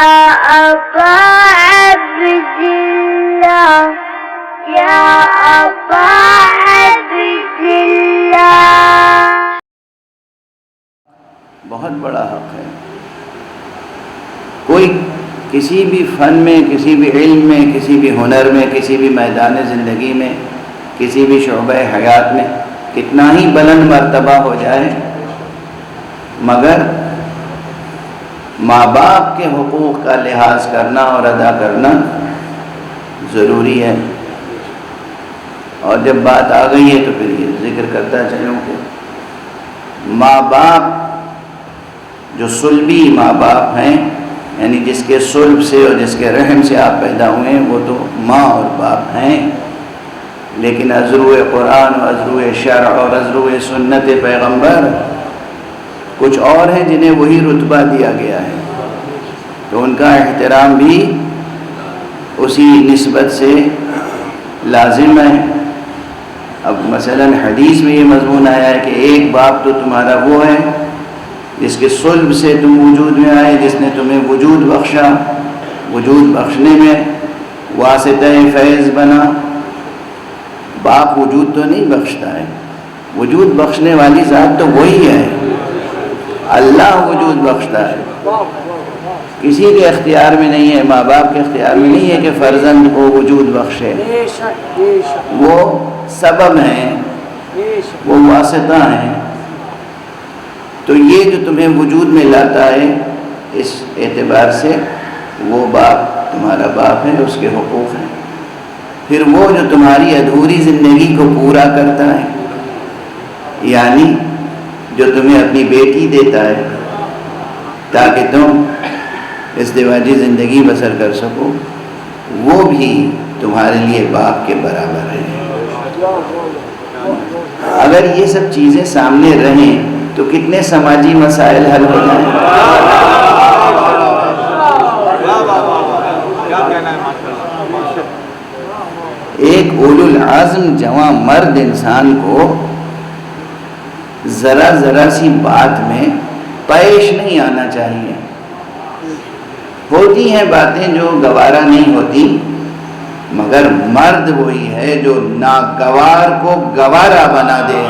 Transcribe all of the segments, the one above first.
أبا عبد الله يا أبا عبد الله. بہت بڑا حق ہے. کوئی کسی بھی فن میں، کسی بھی علم میں، کسی بھی ہنر میں، کسی بھی میدان زندگی میں، کسی بھی شعبہ حیات میں کتنا ہی بلند مرتبہ ہو جائے، مگر ماں باپ کے حقوق کا لحاظ کرنا اور ادا کرنا ضروری ہے. اور جب بات آ گئی ہے تو پھر یہ ذکر کرتا چلوں کہ ماں باپ جو صلبی ماں باپ ہیں، یعنی جس کے صلب سے اور جس کے رحم سے آپ پیدا ہوئے ہیں، وہ تو ماں اور باپ ہیں، لیکن ازروِ قرآن اور ازروِ شرع اور ازروِ سنت پیغمبر کچھ اور ہیں جنہیں وہی رتبہ دیا گیا ہے، تو ان کا احترام بھی اسی نسبت سے لازم ہے. اب مثلا حدیث میں یہ مضمون آیا ہے کہ ایک باپ تو تمہارا وہ ہے جس کے صلب سے تم وجود میں آئے، جس نے تمہیں وجود بخشا، وجود بخشنے میں واسطہ فیض بنا. باپ وجود تو نہیں بخشتا ہے، وجود بخشنے والی ذات تو وہی ہے، اللہ وجود بخشتا ہے. کسی کے اختیار میں نہیں ہے، ماں باپ کے اختیار میں نہیں ہے کہ فرزند کو وجود بخشے. وہ سبب ہیں، وہ واسطہ ہیں. تو یہ جو تمہیں وجود میں لاتا ہے، اس اعتبار سے وہ باپ تمہارا باپ ہے، اس کے حقوق ہیں. پھر وہ جو تمہاری ادھوری زندگی کو پورا کرتا ہے، یعنی جو تمہیں اپنی بیٹی دیتا ہے تاکہ تم ازدواجی زندگی بسر کر سکو، وہ بھی تمہارے لیے باپ کے برابر ہے. اگر یہ سب چیزیں سامنے رہیں تو کتنے سماجی مسائل حل ہو جائیں. ایک اولو العزم جواں مرد انسان کو ذرا سی بات میں پیش نہیں آنا چاہیے. ہوتی ہیں باتیں جو گوارا نہیں ہوتی، مگر مرد وہی ہے جو ناگوار کو گوارا بنا دے.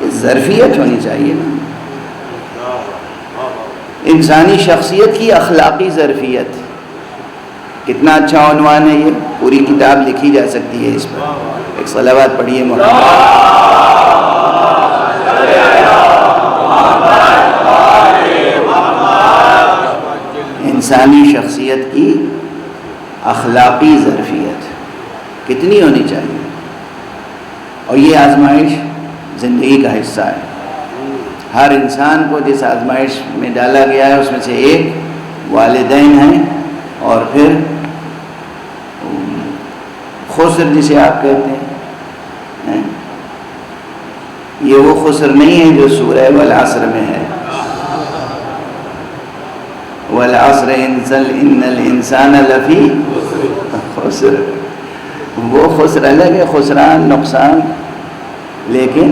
یہ ظرفیت ہونی چاہیے نا، انسانی شخصیت کی اخلاقی ظرفیت. کتنا اچھا عنوان ہے، یہ پوری کتاب لکھی جا سکتی ہے اس پر. ایک صلوات پڑھیے محمد. انسانی شخصیت کی اخلاقی ظرفیت کتنی ہونی چاہیے. اور یہ آزمائش زندگی کا حصہ ہے. ہر انسان کو جس آزمائش میں ڈالا گیا ہے اس میں سے ایک والدین ہیں، اور پھر خسر جسے آپ کہتے ہیں. یہ وہ خسر نہیں ہے جو سورہ والعصر میں ہے. والعصر ان الانسان لفی خسر. وہ خسر الگ ہے، خسران، نقصان. لیکن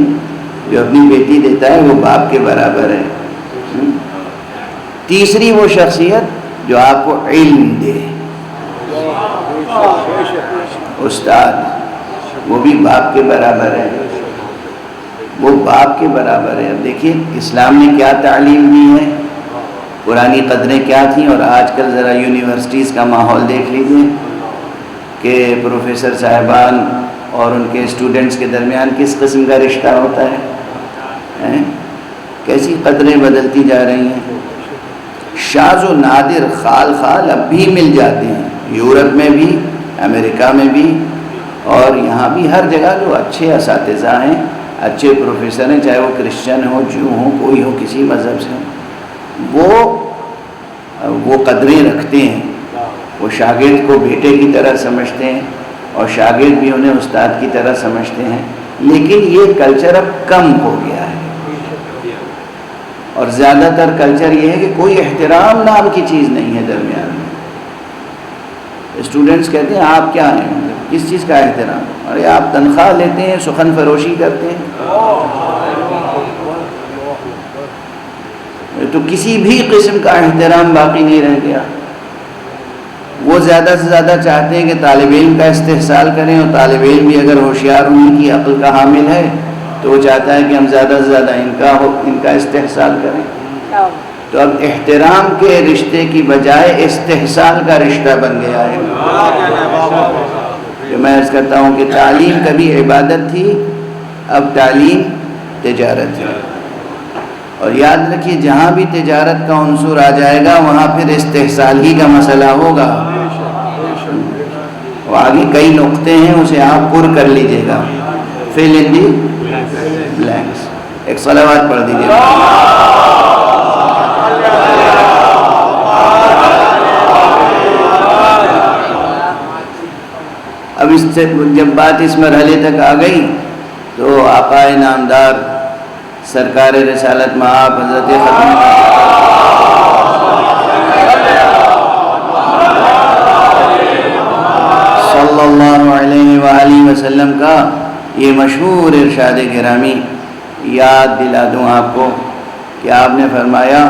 جو اپنی بیٹی دیتا ہے وہ باپ کے برابر ہے. تیسری وہ شخصیت جو آپ کو علم دے، استاد، وہ بھی باپ کے برابر ہے. وہ باپ کے برابر ہے. اب دیکھیے اسلام نے کیا تعلیم دی ہے، پرانی قدریں کیا تھیں، اور آج کل ذرا یونیورسٹیز کا ماحول دیکھ لیجیے کہ پروفیسر صاحبان اور ان کے اسٹوڈنٹس کے درمیان کس قسم کا رشتہ ہوتا ہے. کیسی قدریں بدلتی جا رہی ہیں. شاذ و نادر خال اب بھی مل جاتے ہیں، یورپ میں بھی، امریکہ میں بھی، اور یہاں بھی. ہر جگہ جو اچھے اساتذہ ہیں، اچھے پروفیسر ہیں، چاہے وہ کرسچن ہو، جو ہوں، کوئی ہو، کسی مذہب سے ہو، وہ قدریں رکھتے ہیں. وہ شاگرد کو بیٹے کی طرح سمجھتے ہیں اور شاگرد بھی انہیں استاد کی طرح سمجھتے ہیں. لیکن یہ کلچر اب کم ہو گیا ہے، اور زیادہ تر کلچر یہ ہے کہ کوئی احترام نام کی چیز نہیں ہے درمیان میں. اسٹوڈنٹس کہتے ہیں آپ کیا ہیں، کس چیز کا احترام؟ ارے آپ تنخواہ لیتے ہیں، سخن فروشی کرتے ہیں. تو کسی بھی قسم کا احترام باقی نہیں رہ گیا۔ وہ زیادہ سے زیادہ چاہتے ہیں کہ طالب علم کا استحصال کریں، اور طالب علم بھی اگر ہوشیار ان کی عقل کا حامل ہے تو وہ چاہتا ہے کہ ہم زیادہ سے زیادہ ان کا استحصال کریں۔ تو اب احترام کے رشتے کی بجائے استحصال کا رشتہ بن گیا ہے۔ کہ میں عرض کرتا ہوں کہ تعلیم کبھی عبادت تھی، اب تعلیم تجارت ہے۔ اور یاد رکھیے جہاں بھی تجارت کا عنصر آ جائے گا وہاں پھر استحصال ہی کا مسئلہ ہوگا۔ وہ آگے کئی نقطے ہیں، اسے آپ پر کر لیجئے گا، fill in the blanks۔ ایک صلوات پڑھ دیجئے گا۔ اب اس سے جب بات اس مرحلے تک آ گئی تو آقا نامدار سرکار رسالت مآب حضرت ختم صلی اللہ علیہ وآلہ وسلم کا یہ مشہور ارشاد گرامی یاد دلا دوں آپ کو کہ آپ نے فرمایا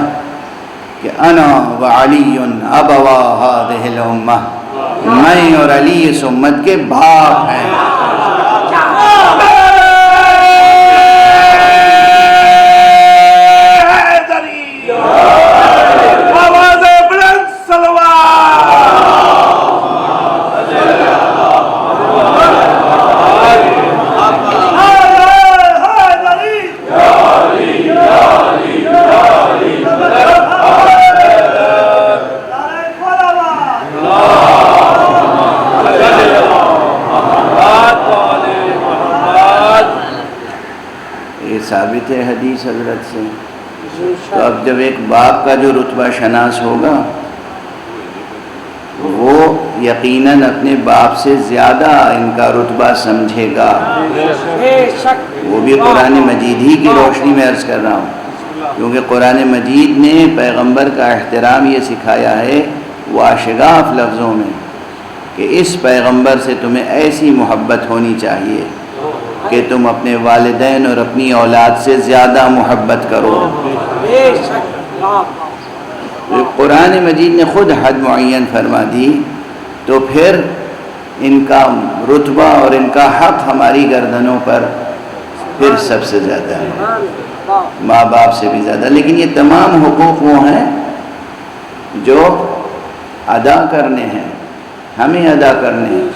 کہ انا وعلی ابوا هذه الامہ، میں اور علی اس امت کے باپ ہیں۔ ثابت ہے حدیث حضرت سے۔ تو اب جب ایک باپ کا جو رتبہ شناس ہوگا وہ یقیناً اپنے باپ سے زیادہ ان کا رتبہ سمجھے گا، وہ بھی قرآن مجید ہی کی روشنی میں عرض کر رہا ہوں، کیونکہ قرآن مجید نے پیغمبر کا احترام یہ سکھایا ہے واشگاف لفظوں میں کہ اس پیغمبر سے تمہیں ایسی محبت ہونی چاہیے کہ تم اپنے والدین اور اپنی اولاد سے زیادہ محبت کرو۔ قرآن مجید نے خود حد معین فرما دی، تو پھر ان کا رتبہ اور ان کا حق ہماری گردنوں پر پھر سب سے زیادہ ہے، ماں باپ سے بھی زیادہ۔ لیکن یہ تمام حقوق وہ ہیں جو ادا کرنے ہیں، ہمیں ادا کرنے ہیں۔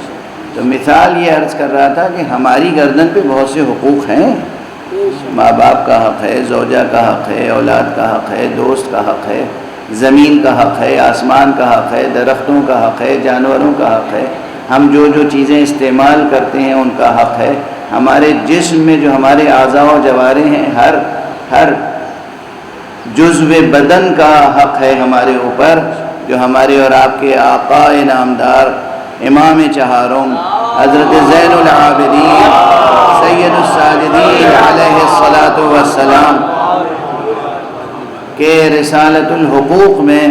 تو مثال یہ عرض کر رہا تھا کہ ہماری گردن پہ بہت سے حقوق ہیں، ماں باپ کا حق ہے، زوجہ کا حق ہے، اولاد کا حق ہے، دوست کا حق ہے، زمین کا حق ہے، آسمان کا حق ہے، درختوں کا حق ہے، جانوروں کا حق ہے، ہم جو جو چیزیں استعمال کرتے ہیں ان کا حق ہے، ہمارے جسم میں جو ہمارے اعضاء و جوارے ہیں ہر جزو بدن کا حق ہے ہمارے اوپر، جو ہمارے اور آپ کے آقا نامدار امام چہارم حضرت زین العابدین سید الساجدین علیہ الصلاۃ والسلام کے رسالت الحقوق میں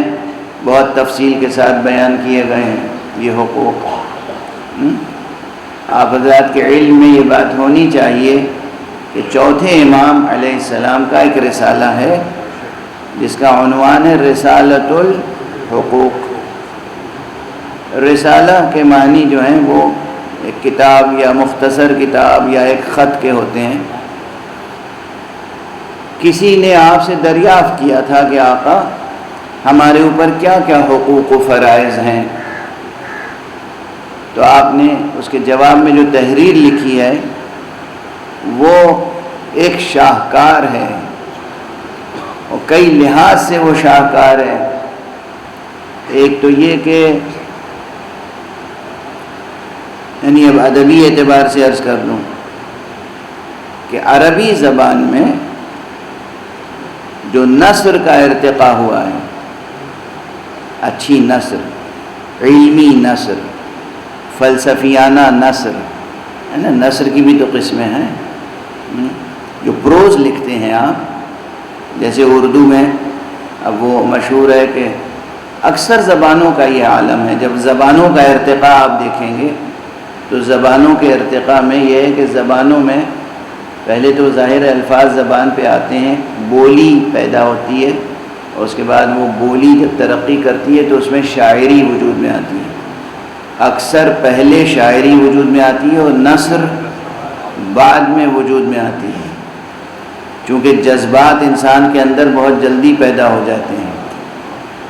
بہت تفصیل کے ساتھ بیان کیے گئے ہیں یہ حقوق۔ آپ حضرات کے علم میں یہ بات ہونی چاہیے کہ چوتھے امام علیہ السلام کا ایک رسالہ ہے جس کا عنوان ہے رسالت الحقوق۔ رسالہ کے معنی جو ہیں وہ ایک کتاب یا مختصر کتاب یا ایک خط کے ہوتے ہیں۔ کسی نے آپ سے دریافت کیا تھا کہ آقا ہمارے اوپر کیا کیا حقوق و فرائض ہیں، تو آپ نے اس کے جواب میں جو تحریر لکھی ہے وہ ایک شاہکار ہے، اور کئی لحاظ سے وہ شاہکار ہے۔ ایک تو یہ کہ یعنی اب ادبی اعتبار سے عرض کر دوں کہ عربی زبان میں جو نثر کا ارتقاء ہوا ہے، اچھی نثر، علمی نثر، فلسفیانہ نثر ہے نا، نثر کی بھی تو قسمیں ہیں، جو پروز لکھتے ہیں آپ، جیسے اردو میں اب وہ مشہور ہے کہ اکثر زبانوں کا یہ عالم ہے، جب زبانوں کا ارتقاء آپ دیکھیں گے تو زبانوں کے ارتقاء میں یہ ہے کہ زبانوں میں پہلے تو ظاہر الفاظ زبان پہ آتے ہیں، بولی پیدا ہوتی ہے، اس کے بعد وہ بولی جب ترقی کرتی ہے تو اس میں شاعری وجود میں آتی ہے. اکثر پہلے شاعری وجود میں آتی ہے اور نثر بعد میں وجود میں آتی ہے، چونکہ جذبات انسان کے اندر بہت جلدی پیدا ہو جاتے ہیں،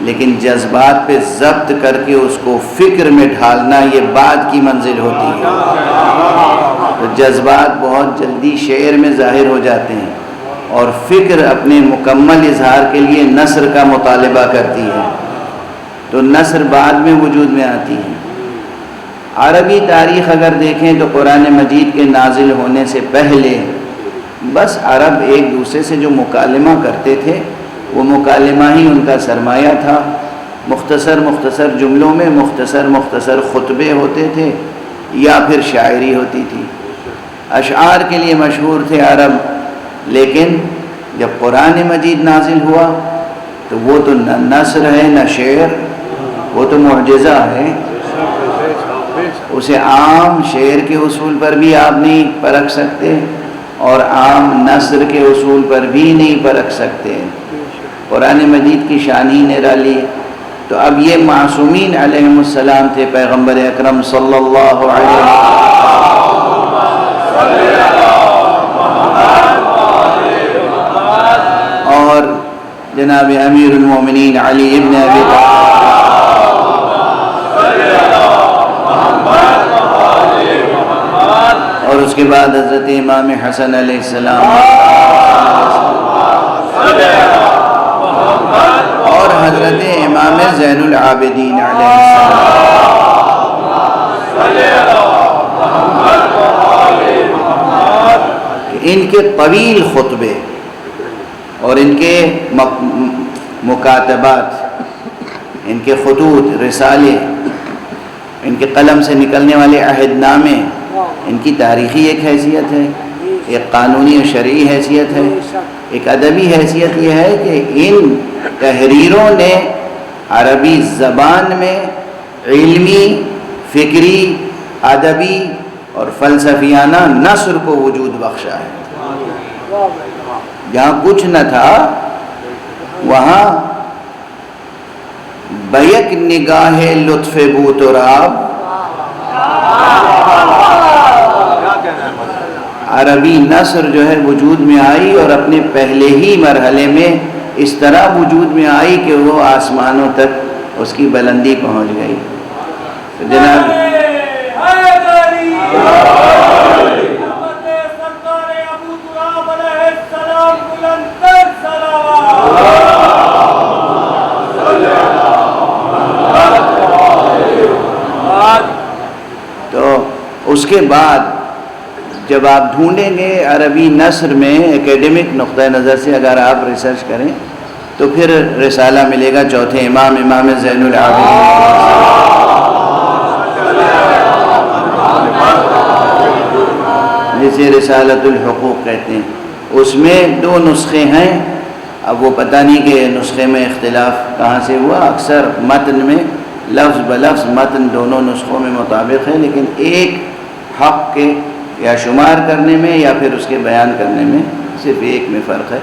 لیکن جذبات پہ ضبط کر کے اس کو فکر میں ڈھالنا یہ بعد کی منزل ہوتی ہے. تو جذبات بہت جلدی شعر میں ظاہر ہو جاتے ہیں اور فکر اپنے مکمل اظہار کے لیے نثر کا مطالبہ کرتی ہے، تو نثر بعد میں وجود میں آتی ہے. عربی تاریخ اگر دیکھیں تو قرآن مجید کے نازل ہونے سے پہلے بس عرب ایک دوسرے سے جو مکالمہ کرتے تھے وہ مکالمہ ہی ان کا سرمایہ تھا. مختصر مختصر جملوں میں مختصر مختصر خطبے ہوتے تھے یا پھر شاعری ہوتی تھی. اشعار کے لیے مشہور تھے عرب، لیکن جب قرآن مجید نازل ہوا تو وہ تو نہ نثر ہے نہ شعر، وہ تو معجزہ ہے. اسے عام شعر کے اصول پر بھی آپ نہیں پرکھ سکتے اور عام نثر کے اصول پر بھی نہیں پرکھ سکتے. قرآن مجید کی شان ہی نرالی ہے. تو اب یہ معصومین علیہم السلام تھے، پیغمبر اکرم صلی اللہ علیہ وسلم اور جناب امیر المومنین علی ابن ابی اور اس کے بعد حضرت امام حسن علیہ السلام اور حضرت امام زین العابدین علیہ السلام. ان کے طویل خطبے اور ان کے مکاتبات، ان کے خطوط، رسالے، ان کے قلم سے نکلنے والے عہد نامے، ان کی تاریخی ایک حیثیت ہے، ایک قانونی و شرعی حیثیت ہے، ایک ادبی حیثیت یہ ہے کہ ان تحریروں نے عربی زبان میں علمی، فکری، ادبی اور فلسفیانہ نثر کو وجود بخشا ہے. جہاں کچھ نہ تھا وہاں بیک نگاہ لطف بو تراب عربی نثر جو ہے وجود میں آئی اور اپنے پہلے ہی مرحلے میں اس طرح وجود میں آئی کہ وہ آسمانوں تک اس کی بلندی پہنچ گئی. تو جناب تو اس کے بعد جب آپ ڈھونڈیں گے عربی نثر میں ایکیڈمک نقطہ نظر سے اگر آپ ریسرچ کریں تو پھر رسالہ ملے گا چوتھے امام، امام زین العابدین، جسے رسالۃ الحقوق کہتے ہیں. اس میں 2 نسخے ہیں. اب وہ پتہ نہیں کہ نسخے میں اختلاف کہاں سے ہوا. اکثر متن میں لفظ بلفظ متن دونوں نسخوں میں مطابق ہے، لیکن ایک حق کے یا شمار کرنے میں یا پھر اس کے بیان کرنے میں صرف ایک میں فرق ہے.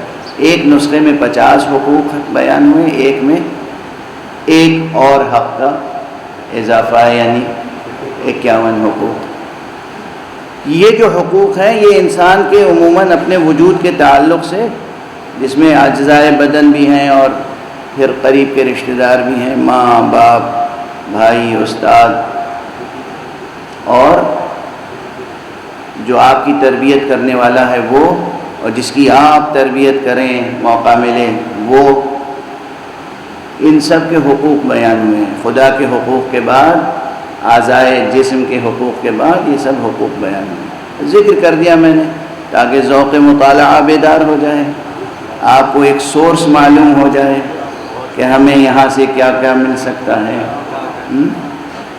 ایک نسخے میں 50 حقوق بیان ہوئے، ایک میں ایک اور حق کا اضافہ ہے، یعنی 51 حقوق. یہ جو حقوق ہیں یہ انسان کے عموماً اپنے وجود کے تعلق سے، جس میں اجزائے بدن بھی ہیں اور پھر قریب کے رشتہ دار بھی ہیں، ماں باپ بھائی استاد، اور جو آپ کی تربیت کرنے والا ہے وہ، اور جس کی آپ تربیت کریں موقع ملے وہ، ان سب کے حقوق بیان ہوئے ہیں. خدا کے حقوق کے بعد، اعضائے جسم کے حقوق کے بعد یہ سب حقوق بیان ہوئے. ذکر کر دیا میں نے تاکہ ذوق مطالعہ بیدار ہو جائے، آپ کو ایک سورس معلوم ہو جائے کہ ہمیں یہاں سے کیا کیا مل سکتا ہے.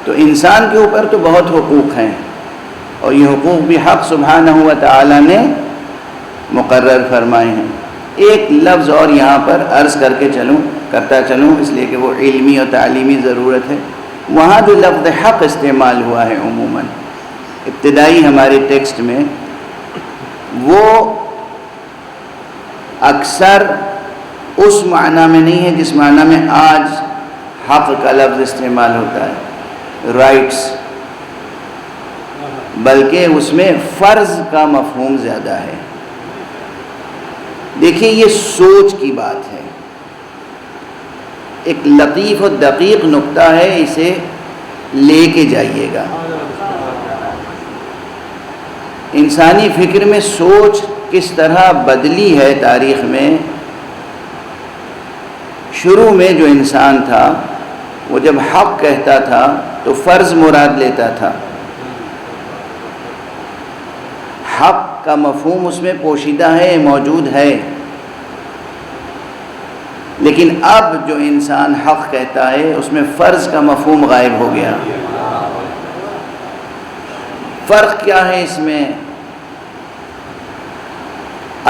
تو انسان کے اوپر تو بہت حقوق ہیں اور یہ حقوق بھی حق سبحانہ و تعالی نے مقرر فرمائے ہیں. ایک لفظ اور یہاں پر عرض کر کے کرتا چلوں اس لیے کہ وہ علمی اور تعلیمی ضرورت ہے. وہاں جو لفظ حق استعمال ہوا ہے عموماً ابتدائی ہمارے ٹیکسٹ میں، وہ اکثر اس معنی میں نہیں ہے جس معنی میں آج حق کا لفظ استعمال ہوتا ہے، رائٹس، بلکہ اس میں فرض کا مفہوم زیادہ ہے۔ دیکھیں یہ سوچ کی بات ہے، ایک لطیف و دقیق نقطہ ہے، اسے لے کے جائیے گا۔ انسانی فکر میں سوچ کس طرح بدلی ہے تاریخ میں۔ شروع میں جو انسان تھا وہ جب حق کہتا تھا تو فرض مراد لیتا تھا، حق کا مفہوم اس میں پوشیدہ ہے، موجود ہے، لیکن اب جو انسان حق کہتا ہے اس میں فرض کا مفہوم غائب ہو گیا۔ فرق کیا ہے اس میں؟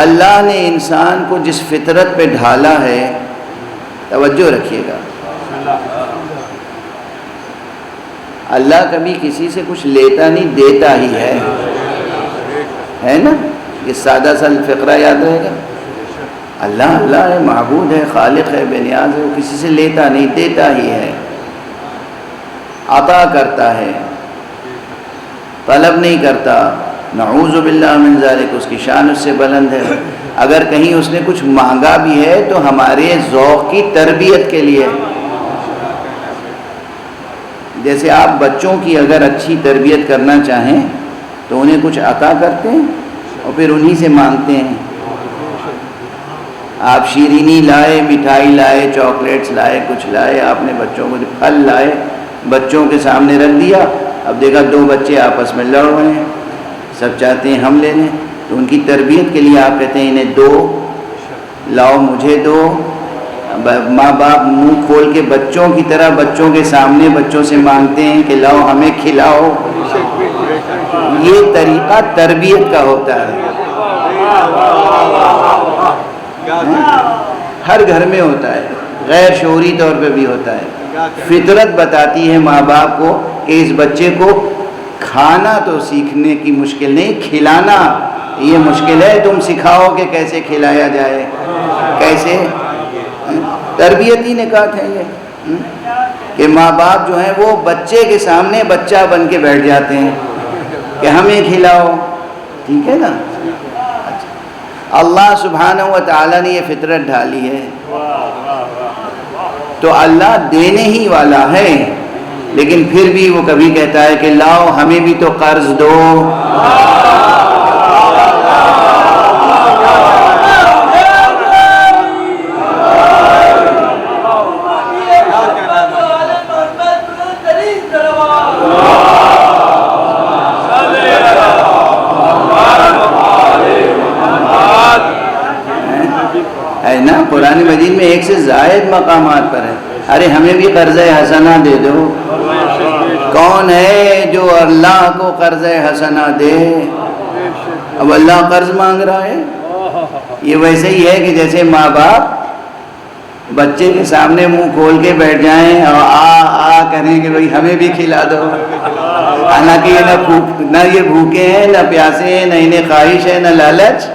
اللہ نے انسان کو جس فطرت پہ ڈھالا ہے، توجہ رکھیے گا، اللہ کبھی کسی سے کچھ لیتا نہیں، دیتا ہی ہے نا؟ یہ سادہ سا فقرہ یاد رہے گا۔ اللہ اللہ ہے، معبود ہے، خالق ہے، بے نیاز ہے، وہ کسی سے لیتا نہیں، دیتا ہی ہے، عطا کرتا ہے، طلب نہیں کرتا۔ نعوذ باللہ من ذالک، اس کی شان اس سے بلند ہے۔ اگر کہیں اس نے کچھ مانگا بھی ہے تو ہمارے ذوق کی تربیت کے لیے، جیسے آپ بچوں کی اگر اچھی تربیت کرنا چاہیں تو انہیں کچھ عطا کرتے ہیں اور پھر انہی سے مانگتے ہیں۔ آپ شیرینی لائے، مٹھائی لائے، چاکلیٹس لائے، کچھ لائے، آپ نے بچوں کو پھل لائے، بچوں کے سامنے رکھ دیا، اب دیکھا دو بچے آپس میں لڑ رہے ہیں، سب چاہتے ہیں ہم لے لیں، تو ان کی تربیت کے لیے آپ کہتے ہیں انہیں دو، لاؤ مجھے دو۔ ماں باپ منہ کھول کے بچوں کی طرح بچوں کے سامنے بچوں سے مانگتے ہیں کہ لاؤ ہمیں کھلاؤ۔ یہ طریقہ تربیت کا ہوتا ہے، ہر گھر میں ہوتا ہے، غیر شعوری طور پہ بھی ہوتا ہے۔ فطرت بتاتی ہے ماں باپ کو کہ اس بچے کو کھانا تو سیکھنے کی مشکل نہیں، کھلانا یہ مشکل ہے، تم سکھاؤ کہ کیسے کھلایا جائے، کیسے۔ تربیتی نکات ہے یہ کہ ماں باپ جو ہیں وہ بچے کے سامنے بچہ بن کے بیٹھ جاتے ہیں کہ ہمیں کھلاؤ، ٹھیک ہے نا۔ اللہ سبحانہ و تعالیٰ نے یہ فطرت ڈھالی ہے، تو اللہ دینے ہی والا ہے، لیکن پھر بھی وہ کبھی کہتا ہے کہ لاؤ ہمیں بھی تو قرض دو۔ ہے نا، قرآن مجید میں ایک سے زائد مقامات پر ہے، ارے ہمیں بھی قرض حسنہ دے دو۔ کون ہے جو اللہ کو قرض حسنہ دے؟ اب اللہ قرض مانگ رہا ہے۔ یہ ویسے ہی ہے کہ جیسے ماں باپ بچے کے سامنے منہ کھول کے بیٹھ جائیں اور آ کریں کہ بھائی ہمیں بھی کھلا دو، حالانکہ یہ نہ یہ بھوکے ہیں، نہ پیاسے ہیں، نہ انہیں خواہش ہے، نہ لالچ،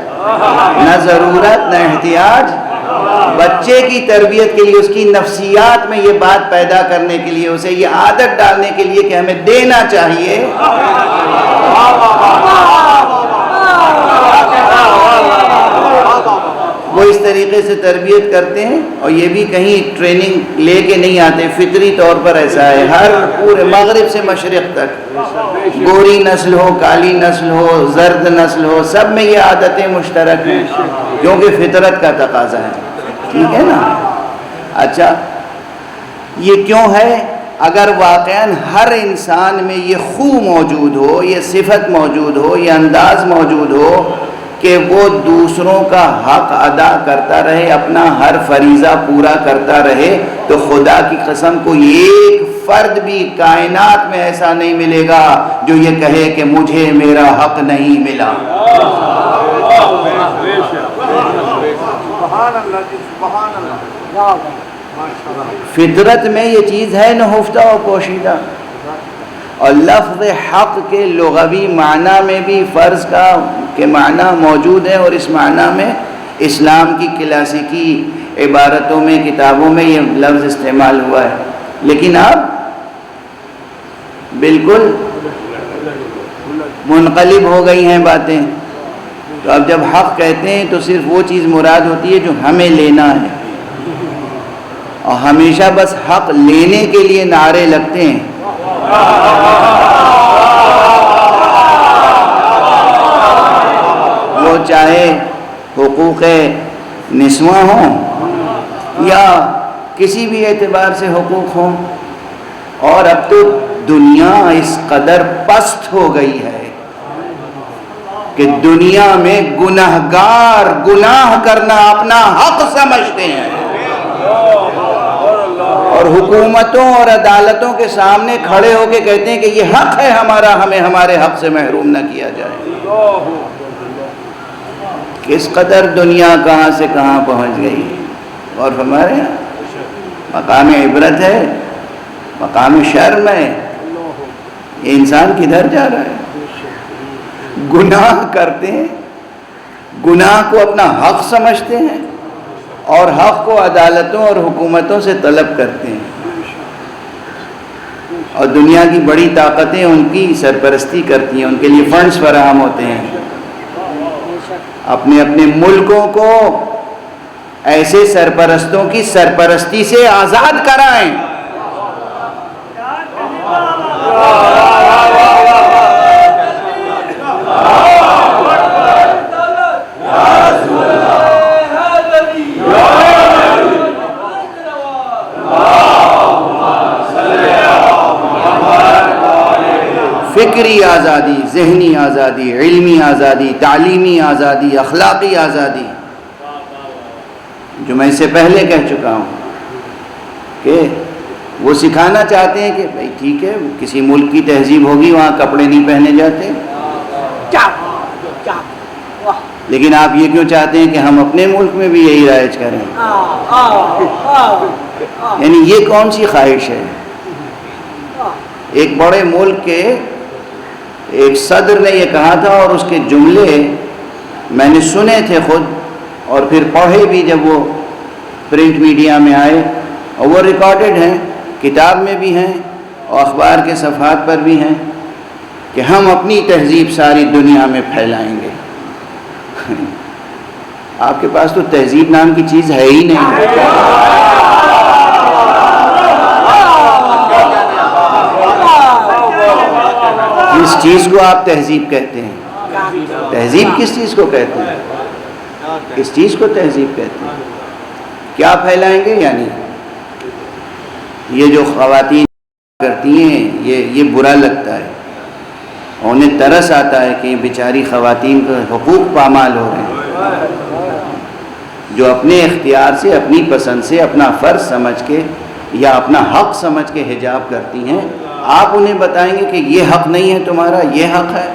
نہ ضرورت، نہ احتیاج۔ بچے کی تربیت کے لیے، اس کی نفسیات میں یہ بات پیدا کرنے کے لیے، اسے یہ عادت ڈالنے کے لیے کہ ہمیں دینا چاہیے، وہ اس طریقے سے تربیت کرتے ہیں۔ اور یہ بھی کہیں ٹریننگ لے کے نہیں آتے، فطری طور پر ایسا ہے۔ ہر پورے مغرب سے مشرق تک، گوری نسل ہو، کالی نسل ہو، زرد نسل ہو، سب میں یہ عادتیں مشترک ہیں، کیونکہ فطرت کا تقاضا ہے، ٹھیک ہے نا۔ اچھا یہ کیوں ہے؟ اگر واقعاً ہر انسان میں یہ خو موجود ہو، یہ صفت موجود ہو، یہ انداز موجود ہو کہ وہ دوسروں کا حق ادا کرتا رہے، اپنا ہر فریضہ پورا کرتا رہے، تو خدا کی قسم کو ایک فرد بھی کائنات میں ایسا نہیں ملے گا جو یہ کہے کہ مجھے میرا حق نہیں ملا۔ فطرت میں یہ چیز ہے نہفتہ و پوشیدہ۔ اور لفظ حق کے لغوی معنی میں بھی فرض کا کے معنی موجود ہے، اور اس معنی میں اسلام کی کلاسیکی عبارتوں میں کتابوں میں یہ لفظ استعمال ہوا ہے، لیکن اب بالکل منقلب ہو گئی ہیں باتیں۔ تو اب جب حق کہتے ہیں تو صرف وہ چیز مراد ہوتی ہے جو ہمیں لینا ہے، اور ہمیشہ بس حق لینے کے لیے نعرے لگتے ہیں۔ وہ چاہے حقوق نسواں ہوں یا کسی بھی اعتبار سے حقوق ہوں، اور اب تو دنیا اس قدر پست ہو گئی ہے کہ دنیا میں گناہگار گناہ کرنا اپنا حق سمجھتے ہیں، اور حکومتوں اور عدالتوں کے سامنے کھڑے ہو کے کہتے ہیں کہ یہ حق ہے ہمارا، ہمیں ہمارے حق سے محروم نہ کیا جائے۔ کس قدر دنیا کہاں سے کہاں پہنچ گئی۔ اور ہمارے یہاں مقام عبرت ہے، مقام شرم ہے، یہ انسان کدھر جا رہا ہے؟ گناہ کرتے ہیں، گناہ کو اپنا حق سمجھتے ہیں، اور حق کو عدالتوں اور حکومتوں سے طلب کرتے ہیں، اور دنیا کی بڑی طاقتیں ان کی سرپرستی کرتی ہیں، ان کے لیے فنڈز فراہم ہوتے ہیں۔ اپنے اپنے ملکوں کو ایسے سرپرستوں کی سرپرستی سے آزاد کرائیں۔ فکری آزادی، ذہنی آزادی، علمی آزادی، تعلیمی آزادی، اخلاقی آزادی، جو میں اس سے پہلے کہہ چکا ہوں کہ وہ سکھانا چاہتے ہیں کہ بھائی ٹھیک ہے، کسی ملک کی تہذیب ہوگی وہاں کپڑے نہیں پہنے جاتے، لیکن آپ یہ کیوں چاہتے ہیں کہ ہم اپنے ملک میں بھی یہی رائج کریں؟ یعنی یہ کون سی خواہش ہے؟ ایک بڑے ملک کے ایک صدر نے یہ کہا تھا، اور اس کے جملے میں نے سنے تھے خود، اور پھر پڑھے بھی جب وہ پرنٹ میڈیا میں آئے، اور وہ ریکارڈڈ ہیں، کتاب میں بھی ہیں اور اخبار کے صفحات پر بھی ہیں، کہ ہم اپنی تہذیب ساری دنیا میں پھیلائیں گے۔ آپ کے پاس تو تہذیب نام کی چیز ہے ہی نہیں۔ اس چیز کو آپ تہذیب کہتے ہیں؟ تہذیب کس چیز کو کہتے ہیں؟ کس چیز کو تہذیب کہتے ہیں؟ کیا پھیلائیں گے؟ یعنی یہ جو خواتین کرتی ہیں یہ برا لگتا ہے، انہیں ترس آتا ہے کہ یہ بیچاری خواتین کا حقوق پامال ہو رہے ہیں، جو اپنے اختیار سے، اپنی پسند سے، اپنا فرض سمجھ کے یا اپنا حق سمجھ کے حجاب کرتی ہیں۔ آپ انہیں بتائیں گے کہ یہ حق نہیں ہے تمہارا، یہ حق ہے۔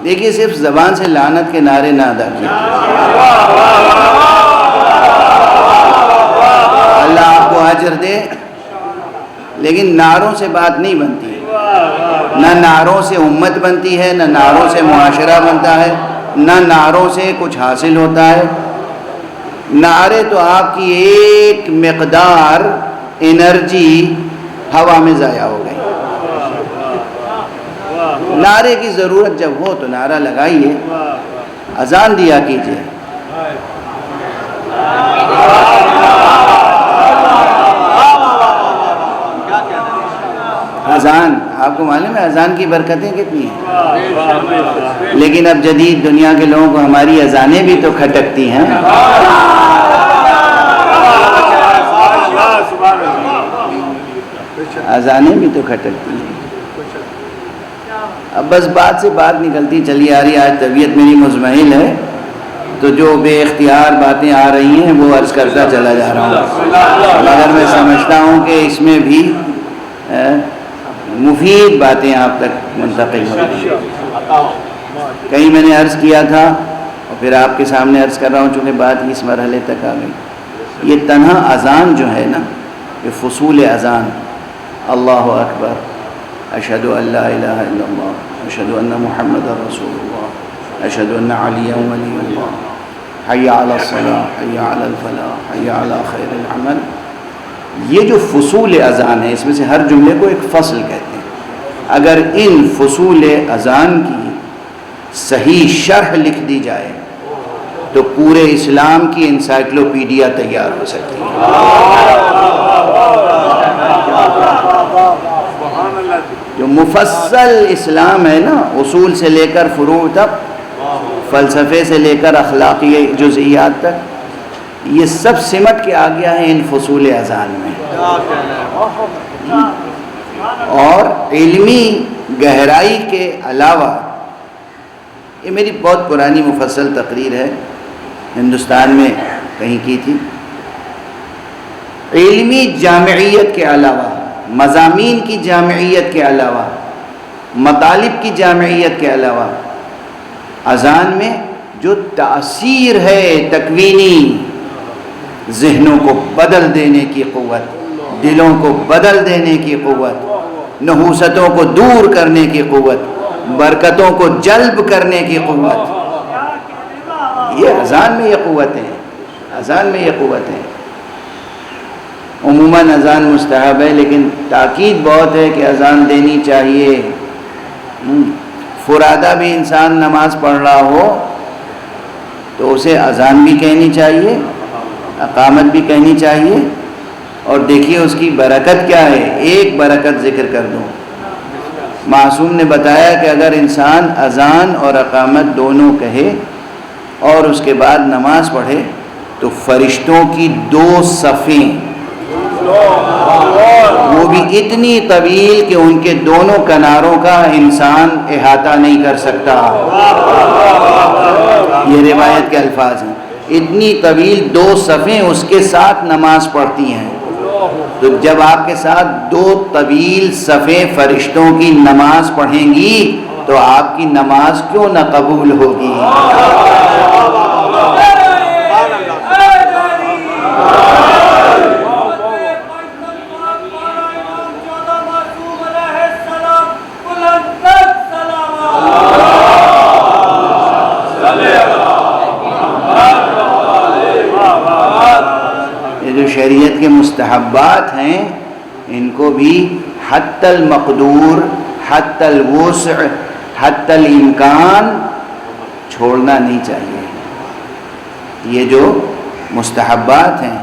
دیکھیے، صرف زبان سے لعنت کے نعرے نہ ادا کیے، اللہ آپ کو اجر دے، لیکن نعروں سے بات نہیں بنتی، نہ نعروں سے امت بنتی ہے، نہ نعروں سے معاشرہ بنتا ہے، نہ نعروں سے کچھ حاصل ہوتا ہے۔ نعرے تو آپ کی ایک مقدار انرجی ہوا میں ضائع ہو گئی۔ نعرے کی ضرورت جب ہو تو نعرہ لگائیے، اذان دیا کیجیے۔ اذان، آپ کو معلوم ہے اذان کی برکتیں کتنی ہیں، لیکن اب جدید دنیا کے لوگوں کو ہماری اذانیں بھی تو کھٹکتی ہیں۔ اذانیں بھی تو کھٹکتی ہیں۔ اب بس بات سے بات نکلتی چلی آ رہی، آج طبیعت میری مزمحل ہے، تو جو بے اختیار باتیں آ رہی ہیں وہ عرض کرتا چلا جا رہا ہوں، مگر میں سمجھتا ہوں کہ اس میں بھی مفید باتیں آپ تک منتقل ہوتی ہیں۔ کہیں میں نے عرض کیا تھا اور پھر آپ کے سامنے عرض کر رہا ہوں، چونکہ بات اس مرحلے تک آ گئی، یہ تنہا اذان جو ہے نا، یہ فصول اذان، اللہ اکبر، اشہد ان لا الہ الا اللہ، اشهد ان محمد رسول اللہ، اشهد ان علیا ولی اللہ، حی علی الصلاۃ، حی علی الفلاح، حی علی خیر العمل. یہ جو فصول اذان ہے، اس میں سے ہر جملے کو ایک فصل کہتے ہیں. اگر ان فصول اذان کی صحیح شرح لکھ دی جائے تو پورے اسلام کی انسائکلوپیڈیا تیار ہو سکتی ہے. جو مفصل اسلام ہے نا، اصول سے لے کر فروع تک، فلسفے سے لے کر اخلاقی جزئیات تک، یہ سب سمٹ کے آ گیا ہے ان فصول اذان میں. اور علمی گہرائی کے علاوہ، یہ میری بہت پرانی مفصل تقریر ہے، ہندوستان میں کہیں کی تھی. علمی جامعیت کے علاوہ، مضامین کی جامعیت کے علاوہ، مطالب کی جامعیت کے علاوہ، اذان میں جو تاثیر ہے تکوینی، ذہنوں کو بدل دینے کی قوت، دلوں کو بدل دینے کی قوت، نحوستوں کو دور کرنے کی قوت، برکتوں کو جلب کرنے کی قوت، یہ اذان میں یہ قوتیں ہیں. اذان میں یہ قوتیں ہیں. عموماً اذان مستحب ہے، لیکن تاکید بہت ہے کہ اذان دینی چاہیے. فرادہ بھی انسان نماز پڑھ رہا ہو تو اسے اذان بھی کہنی چاہیے، اقامت بھی کہنی چاہیے. اور دیکھیے اس کی برکت کیا ہے. ایک برکت ذکر کر دوں. معصوم نے بتایا کہ اگر انسان اذان اور اقامت دونوں کہے اور اس کے بعد نماز پڑھے تو فرشتوں کی 2 صفیں، وہ بھی اتنی طویل کہ ان کے دونوں کناروں کا انسان احاطہ نہیں کر سکتا. یہ روایت کے الفاظ ہیں. اتنی طویل 2 صفیں اس کے ساتھ نماز پڑھتی ہیں. تو جب آپ کے ساتھ 2 طویل صفیں فرشتوں کی نماز پڑھیں گی تو آپ کی نماز کیوں نہ قبول ہوگی. جو شریعت کے مستحبات ہیں ان کو بھی حت المقدور، حت الوسع، حت الامکان چھوڑنا نہیں چاہیے. یہ جو مستحبات ہیں،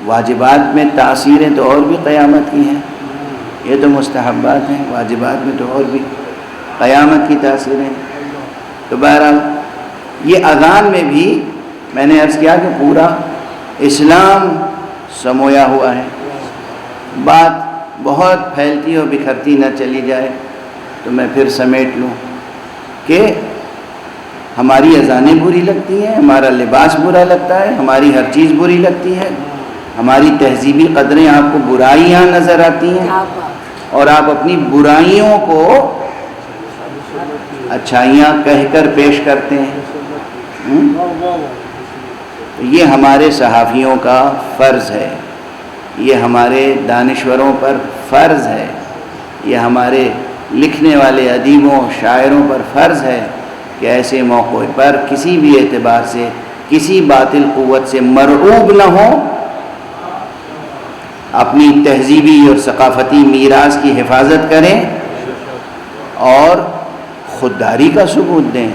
واجبات میں تاثیریں تو اور بھی قیامت کی ہیں. یہ تو مستحبات ہیں، واجبات میں تو اور بھی قیامت کی تاثیریں. تو بہرحال یہ اذان میں بھی میں نے عرض کیا کہ پورا اسلام سمویا ہوا ہے. بات بہت پھیلتی اور بکھرتی نہ چلی جائے تو میں پھر سمیٹ لوں کہ ہماری اذانیں بری لگتی ہیں، ہمارا لباس برا لگتا ہے، ہماری ہر چیز بری لگتی ہے، ہماری تہذیبی قدریں آپ کو برائیاں نظر آتی ہیں اور آپ اپنی برائیوں کو اچھائیاں کہہ کر پیش کرتے ہیں. یہ ہمارے صحافیوں کا فرض ہے، یہ ہمارے دانشوروں پر فرض ہے، یہ ہمارے لکھنے والے ادیبوں شاعروں پر فرض ہے کہ ایسے موقع پر کسی بھی اعتبار سے کسی باطل قوت سے مرعوب نہ ہوں، اپنی تہذیبی اور ثقافتی میراث کی حفاظت کریں اور خودداری کا ثبوت دیں.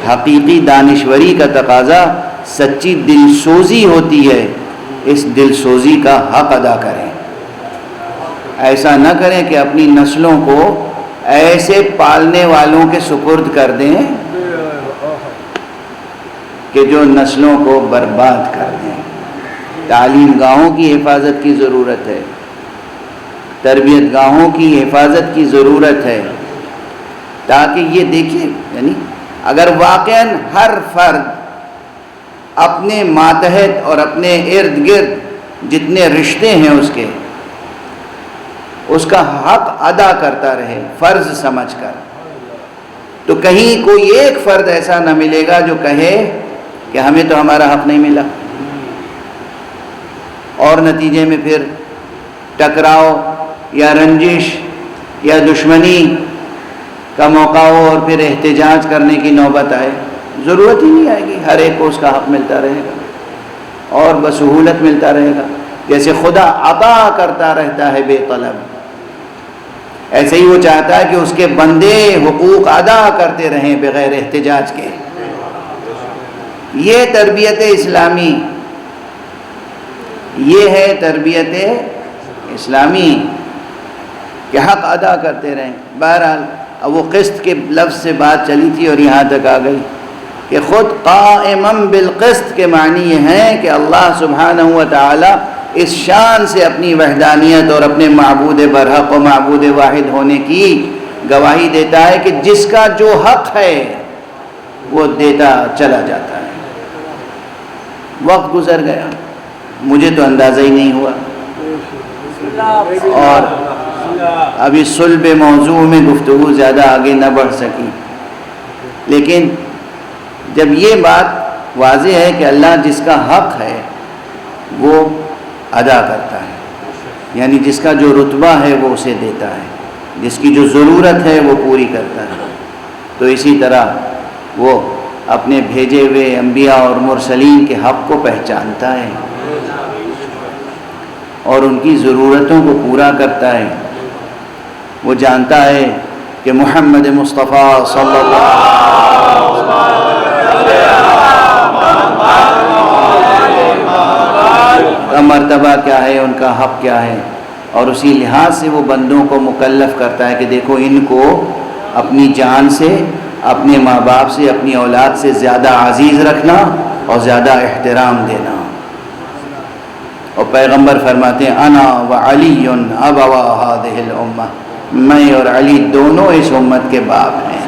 حقیقی دانشوری کا تقاضا سچی دل سوزی ہوتی ہے، اس دل سوزی کا حق ادا کریں. ایسا نہ کریں کہ اپنی نسلوں کو ایسے پالنے والوں کے سپرد کر دیں کہ جو نسلوں کو برباد کر دیں. تعلیم گاہوں کی حفاظت کی ضرورت ہے، تربیت گاہوں کی حفاظت کی ضرورت ہے، تاکہ یہ دیکھیے، یعنی اگر واقعاً ہر فرد اپنے ماتحت اور اپنے ارد گرد جتنے رشتے ہیں اس کا حق ادا کرتا رہے فرض سمجھ کر، تو کہیں کوئی ایک فرد ایسا نہ ملے گا جو کہے کہ ہمیں تو ہمارا حق نہیں ملا، اور نتیجے میں پھر ٹکراؤ یا رنجش یا دشمنی کا موقع ہو اور پھر احتجاج کرنے کی نوبت آئے، ضرورت ہی نہیں آئے گی، ہر ایک کو اس کا حق ملتا رہے گا اور بسہولت ملتا رہے گا۔ جیسے خدا عطا کرتا رہتا ہے بے طلب، ایسے ہی وہ چاہتا ہے کہ اس کے بندے حقوق ادا کرتے رہیں بغیر احتجاج کے۔ یہ تربیت اسلامی، یہ ہے تربیت اسلامی کہ حق ادا کرتے رہیں۔ بہرحال اب وہ قسط کے لفظ سے بات چلی تھی اور یہاں تک آ گئی کہ خود قائما بالقسط کے معنی یہ ہیں کہ اللہ سبحانہ و تعالی اس شان سے اپنی وحدانیت اور اپنے معبود برحق و معبود واحد ہونے کی گواہی دیتا ہے کہ جس کا جو حق ہے وہ دیتا چلا جاتا ہے۔ وقت گزر گیا، مجھے تو اندازہ ہی نہیں ہوا، اور ابھی صلب موضوع میں گفتگو زیادہ آگے نہ بڑھ سکی، لیکن جب یہ بات واضح ہے کہ اللہ جس کا حق ہے وہ ادا کرتا ہے، یعنی جس کا جو رتبہ ہے وہ اسے دیتا ہے، جس کی جو ضرورت ہے وہ پوری کرتا ہے، تو اسی طرح وہ اپنے بھیجے ہوئے انبیاء اور مرسلین کے حق کو پہچانتا ہے اور ان کی ضرورتوں کو پورا کرتا ہے۔ وہ جانتا ہے کہ محمد مصطفیٰ صلی اللہ علیہ وسلم کا مرتبہ کیا ہے، ان کا حق کیا ہے، اور اسی لحاظ سے وہ بندوں کو مکلف کرتا ہے کہ دیکھو ان کو اپنی جان سے، اپنے ماں باپ سے، اپنی اولاد سے زیادہ عزیز رکھنا اور زیادہ احترام دینا۔ اور پیغمبر فرماتے ہیں انا وعلی ابوا هذه الامہ، میں اور علی دونوں اس امت کے باپ ہیں۔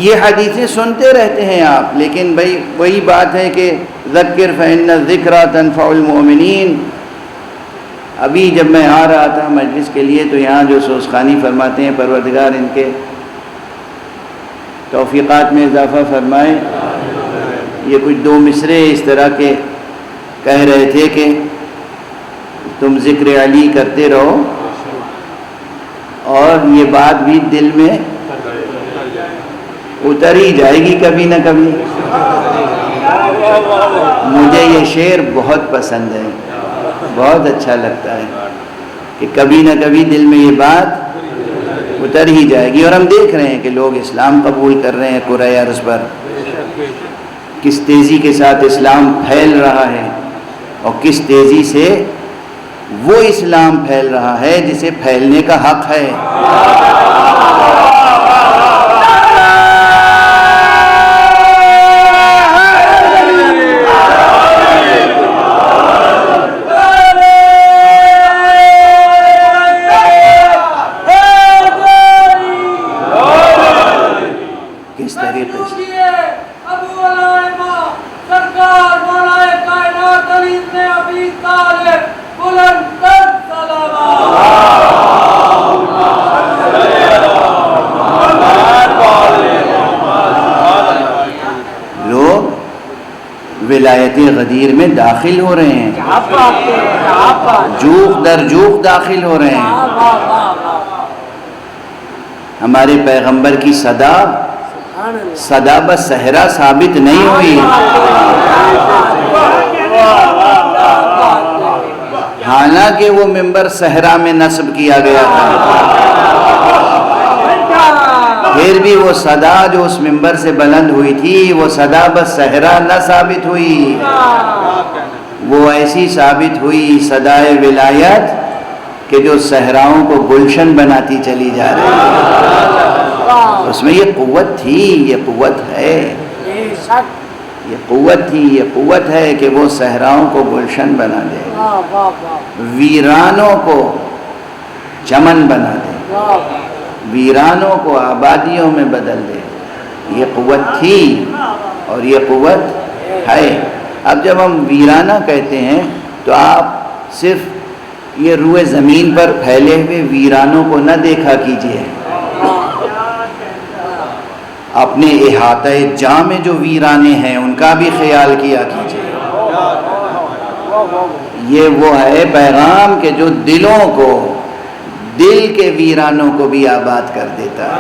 یہ حدیثیں سنتے رہتے ہیں آپ، لیکن بھائی وہی بات ہے کہ ذکر فإن الذکریٰ تنفع المؤمنین۔ ابھی جب میں آ رہا تھا مجلس کے لیے تو یہاں جو سوزخانی فرماتے ہیں پروردگار ان کے توفیقات میں اضافہ فرمائے، یہ کچھ دو مصرے اس طرح کے کہہ رہے تھے کہ تم ذکر علی کرتے رہو اور یہ بات بھی دل میں اتر ہی جائے گی کبھی نہ کبھی۔ مجھے یہ شعر بہت پسند ہے، بہت اچھا لگتا ہے کہ کبھی نہ کبھی دل میں یہ بات اتر ہی جائے گی۔ اور ہم دیکھ رہے ہیں کہ لوگ اسلام قبول کر رہے ہیں کرۂ ارض پر، کس تیزی کے ساتھ اسلام پھیل رہا ہے اور کس تیزی سے وہ اسلام پھیل رہا ہے جسے پھیلنے کا حق ہے۔ کس طریقے سے لوگ ولایت غدیر میں داخل ہو رہے ہیں، جوق در جوق داخل ہو رہے ہیں۔ ہمارے پیغمبر کی صدا بس صحرا ثابت نہیں ہوئی، حالانکہ وہ منبر صحرا میں نصب کیا گیا تھا، پھر بھی وہ صدا جو اس منبر سے بلند ہوئی تھی وہ صدا بس صحرا نہ ثابت ہوئی، وہ ایسی ثابت ہوئی صدائے ولایت کہ جو صحراؤں کو گلشن بناتی چلی جا رہی ہے۔ اس میں یہ قوت تھی، یہ قوت ہے، یہ قوت تھی، یہ قوت ہے کہ وہ صحراؤں کو گلشن بنا دے، ویرانوں کو چمن بنا دے، ویرانوں کو آبادیوں میں بدل دے۔ یہ قوت تھی اور یہ قوت ہے۔ اب جب ہم ویرانہ کہتے ہیں تو آپ صرف یہ روئے زمین پر پھیلے ہوئے ویرانوں کو نہ دیکھا کیجیے، اپنے احاطہ جاں میں جو ویرانے ہیں ان کا بھی خیال کیا کیجیے۔ یہ وہ ہے پیغام کہ جو دلوں کو دل کے ویرانوں کو بھی آباد کر دیتا ہے،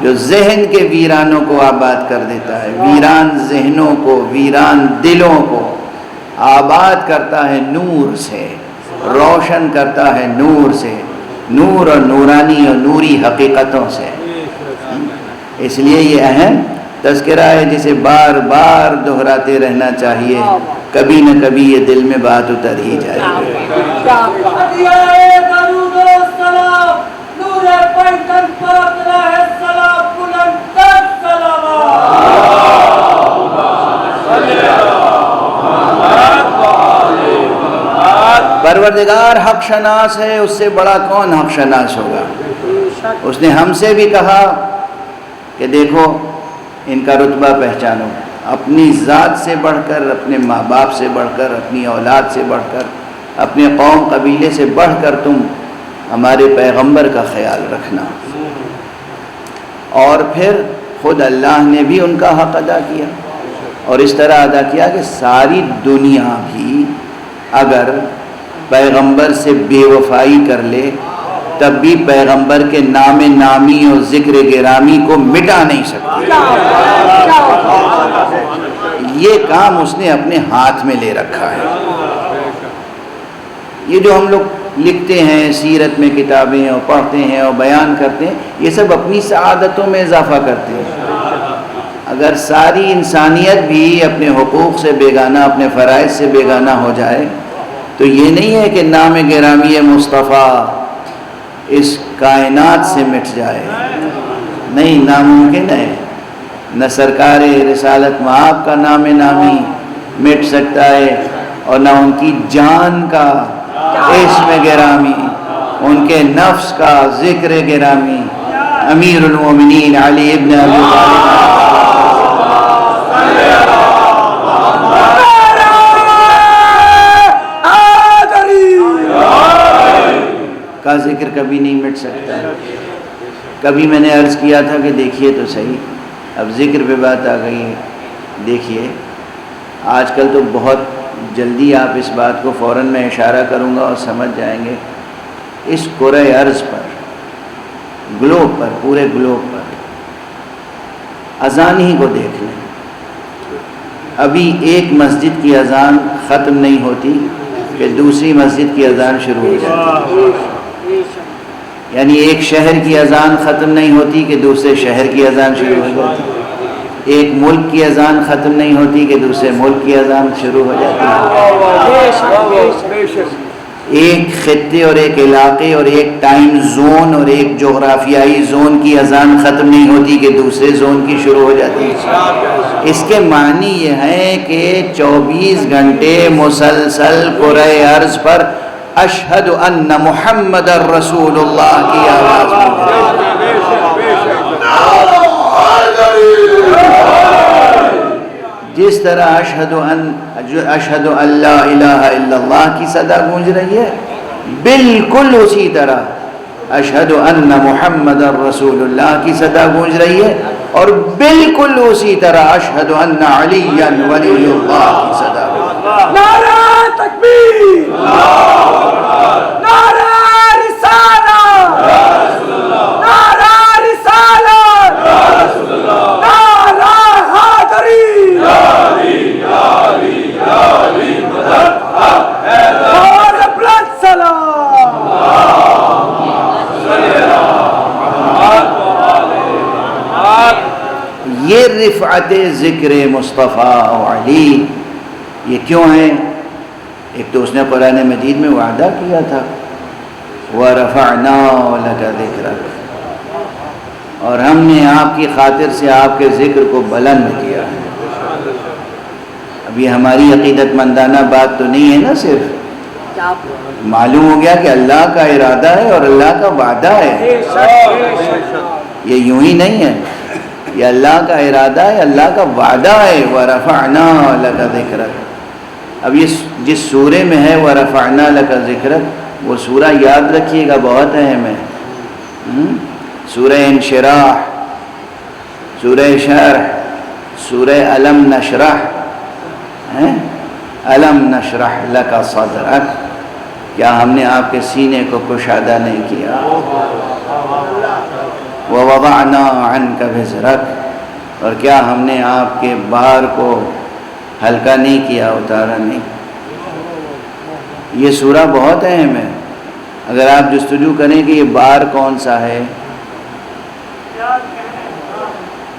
جو ذہن کے ویرانوں کو آباد کر دیتا ہے، ویران ذہنوں کو، ویران دلوں کو آباد کرتا ہے نور سے، روشن کرتا ہے نور سے، نور اور نورانی اور نوری حقیقتوں سے۔ اس لیے یہ اہم تذکرہ ہے جسے بار بار دہراتے رہنا چاہیے، کبھی نہ کبھی یہ دل میں بات اتر ہی جائے گی۔ پروردگار حق شناس ہے، اس سے بڑا کون حق شناس ہوگا؟ اس نے ہم سے بھی کہا کہ دیکھو ان کا رتبہ پہچانو، اپنی ذات سے بڑھ کر، اپنے ماں باپ سے بڑھ کر، اپنی اولاد سے بڑھ کر، اپنے قوم قبیلے سے بڑھ کر تم ہمارے پیغمبر کا خیال رکھنا۔ اور پھر خود اللہ نے بھی ان کا حق ادا کیا، اور اس طرح ادا کیا کہ ساری دنیا بھی اگر پیغمبر سے بے وفائی کر لے تب بھی پیغمبر کے نام نامی اور ذکر گرامی کو مٹا نہیں سکتی۔ یہ کام اس نے اپنے ہاتھ میں لے رکھا ہے۔ یہ جو ہم لوگ لکھتے ہیں سیرت میں کتابیں اور پڑھتے ہیں اور بیان کرتے ہیں، یہ سب اپنی سعادتوں میں اضافہ کرتے ہیں۔ اگر ساری انسانیت بھی اپنے حقوق سے بیگانہ، اپنے فرائض سے بیگانہ ہو جائے تو یہ نہیں ہے کہ نام گرامی مصطفیٰ اس کائنات سے مٹ جائے، نہیں، ناممکن ہے۔ نہ سرکار رسالت مآب کا نام نامی مٹ سکتا ہے، اور نہ ان کی جان کا اسم گرامی، ان کے نفس کا ذکر گرامی، امیر المومنین علی ابن ابی طالب کا ذکر کبھی نہیں مٹ سکتا۔ کبھی میں نے عرض کیا تھا کہ دیکھیے تو صحیح، اب ذکر پہ بات آ گئی ہے، دیکھیے آج کل تو بہت جلدی آپ اس بات کو فوراً میں اشارہ کروں گا اور سمجھ جائیں گے، اس کرۂ ارض پر، گلوب پر، پورے گلوب پر اذان ہی کو دیکھ لیں، ابھی ایک مسجد کی اذان ختم نہیں ہوتی کہ دوسری مسجد کی اذان شروع ہو جاتی ہے۔ یعنی ایک شہر کی اذان ختم نہیں ہوتی کہ دوسرے شہر کی اذان شروع ہو جاتی، ایک ملک کی اذان ختم نہیں ہوتی کہ دوسرے ملک کی اذان شروع ہو جاتی ہے۔ ایک خطے اور ایک علاقے اور ایک ٹائم زون اور ایک جغرافیائی زون کی اذان ختم نہیں ہوتی کہ دوسرے زون کی شروع ہو جاتی ہے۔ اس کے معنی یہ ہے کہ 24 گھنٹے مسلسل کرۂ ارض پر اشہد ان محمد الرسول اللہ کی آواز جس طرح اشہد ان لا الہ الا اللہ کی صدا گونج رہی ہے، بالکل اسی طرح اشہد ان محمد الرسول اللہ کی صدا گونج رہی ہے، اور بالکل اسی طرح اشہد ان علی ولی اللہ کی صدا گونج رہی ہے۔ نعرہ تکبیر، نعرہ رسالت، نعرہ رسالت، نعرہ حیدری، اور بلند سلام۔ یہ رفعت ذکر مصطفیٰ علی یہ کیوں ہے؟ ایک تو اس نے قرآن مجید میں وعدہ کیا تھا وَرَفَعْنَا لَكَ ذِكْرَكَ، اور ہم نے آپ کی خاطر سے آپ کے ذکر کو بلند کیا ہے۔ اب یہ ہماری عقیدت مندانہ بات تو نہیں ہے نا، صرف معلوم ہو گیا کہ اللہ کا ارادہ ہے اور اللہ کا وعدہ ہے، یہ یوں ہی نہیں ہے، یہ اللہ کا ارادہ ہے، اللہ کا وعدہ ہے۔ وَرَفَعْنَا لَكَ ذِكْرَكَ، اب یہ جس سورے میں ہے وَرَفَعْنَا لَكَ ذِكْرَكَ، وہ سورہ یاد رکھیے گا، بہت اہم ہے۔ سورہ انشراح، سورہ شرح، سورہ الم نشرح، الم نشرح لک صدرک، کیا ہم نے آپ کے سینے کو کشادہ نہیں کیا؟ وَوَضَعْنَا عَنْكَ وِزْرَكَ، اور کیا ہم نے آپ کے بار کو ہلکا نہیں کیا، اتارا نہیں؟ یہ سورہ بہت اہم ہے۔ اگر آپ جستجو کریں کہ یہ بار کون سا ہے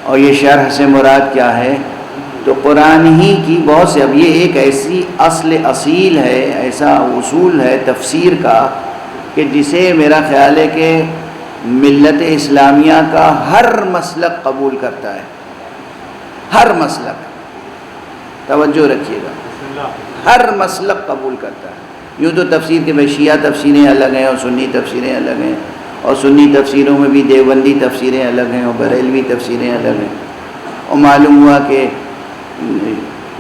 اور یہ شرح سے مراد کیا ہے، تو قرآن ہی کی بہت سے، اب یہ ایک ایسی اصیل ہے، ایسا اصول ہے تفسیر کا کہ جسے میرا خیال ہے کہ ملت اسلامیہ کا ہر مسلک قبول کرتا ہے، ہر مسلک، توجہ رکھیے گا، ہر مسلک قبول کرتا ہے۔ یوں تو تفسیر کے بھائی شیعہ تفسیریں الگ ہیں اور سنی تفسیریں الگ ہیں، اور سنی تفسیروں میں بھی دیوبندی تفسیریں الگ ہیں اور بریلوی تفسیریں الگ ہیں، اور معلوم ہوا کہ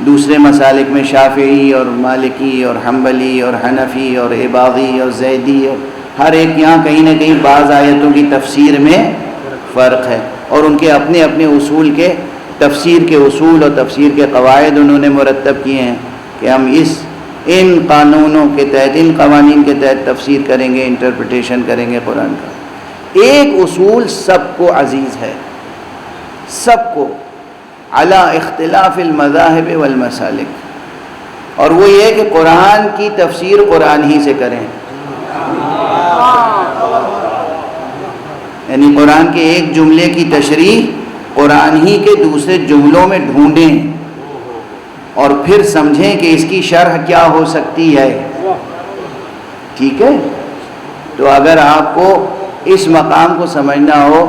دوسرے مسالک میں شافعی اور مالکی اور حنبلی اور حنفی اور عباغی اور زیدی، اور ہر ایک یہاں کہیں نہ کہیں بعض آیتوں کی تفسیر میں فرق ہے، اور ان کے اپنے اپنے اصول کے، تفسیر کے اصول اور تفسیر کے قواعد انہوں نے مرتب کیے ہیں کہ ہم ان قانونوں کے تحت، ان قوانین کے تحت تفسیر کریں گے، انٹرپریٹیشن کریں گے قرآن کا۔ ایک اصول سب کو عزیز ہے، سب کو، علی اختلاف المذاہب والمسالک، اور وہ یہ کہ قرآن کی تفسیر قرآن ہی سے کریں، یعنی قرآن کے ایک جملے کی تشریح قرآن ہی کے دوسرے جملوں میں ڈھونڈیں اور پھر سمجھیں کہ اس کی شرح کیا ہو سکتی ہے، ٹھیک ہے؟ تو اگر آپ کو اس مقام کو سمجھنا ہو،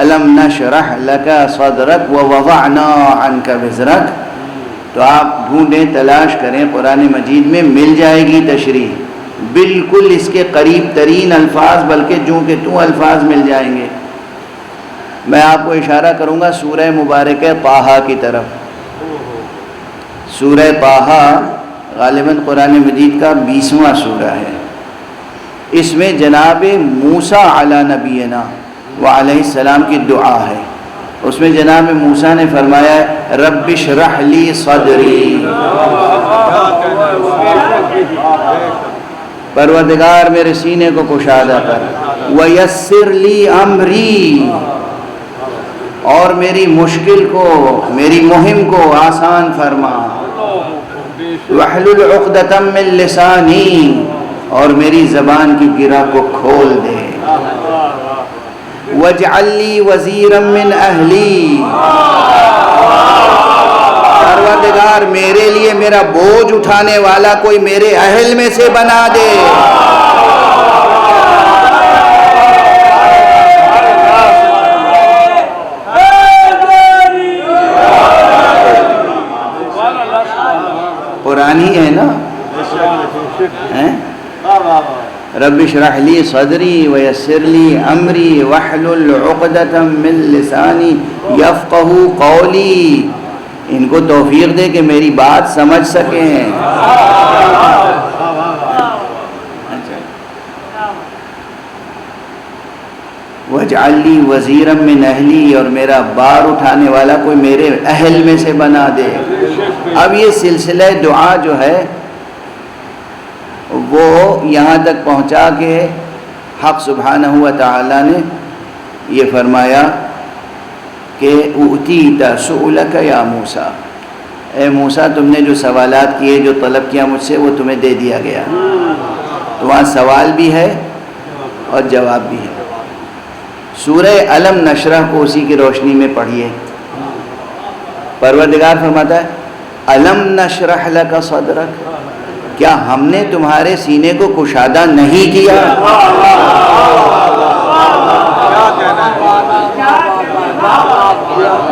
أَلَمْ نَشْرَحْ لَكَ صَدْرَكَ وَوَضَعْنَا عَنْكَ وِزْرَكَ، تو آپ ڈھونڈیں، تلاش کریں، قرآن مجید میں مل جائے گی تشریح، بالکل اس کے قریب ترین الفاظ، بلکہ جوں کہ توں الفاظ مل جائیں گے۔ میں آپ کو اشارہ کروں گا سورہ مبارکہ طٰہٰ کی طرف۔ سورہ طٰہٰ غالباً قرآن مجید کا 20واں سورہ ہے۔ اس میں جناب موسیٰ علی نبینا وعلیہ السلام کی دعا ہے۔ اس میں جناب موسیٰ نے فرمایا ہے رب اشرح لی صدری، پروردگار میرے سینے کو کشادہ کر، ویسر لی امری، اور میری مشکل کو، میری مہم کو آسان فرما، واحلل عقدۃ من لسانی، اور میری زبان کی گرہ کو کھول دے، واجعل لی وزیرا من اہلی، پروردگار میرے لیے میرا بوجھ اٹھانے والا کوئی میرے اہل میں سے بنا دے۔ قرآن ہی ہے نا، رب اشرح لی صدری ویسر لی امری واحلل عقدۃ من لسانی یفقہوا قولی، ان کو توفیق دے کہ میری بات سمجھ سکیں۔ واجعل لی وزیرا من اہلی، اور میرا بار اٹھانے والا کوئی میرے اہل میں سے بنا دے۔ اب یہ سلسلہ دعا جو ہے وہ یہاں تک پہنچا کہ حق سبحانہ و تعالی نے یہ فرمایا کہ اُوتِیتَ سُؤْلَکَ یا موسیٰ، اے موسیٰ تم نے جو سوالات کیے، جو طلب کیا مجھ سے، وہ تمہیں دے دیا گیا۔ تو وہاں سوال بھی ہے اور جواب بھی ہے۔ سورہ الم نشرح کو اسی کی روشنی میں پڑھیے۔ پروردگار فرماتا ہے الم نشرح لک صدرک، کیا ہم نے تمہارے سینے کو کشادہ نہیں کیا؟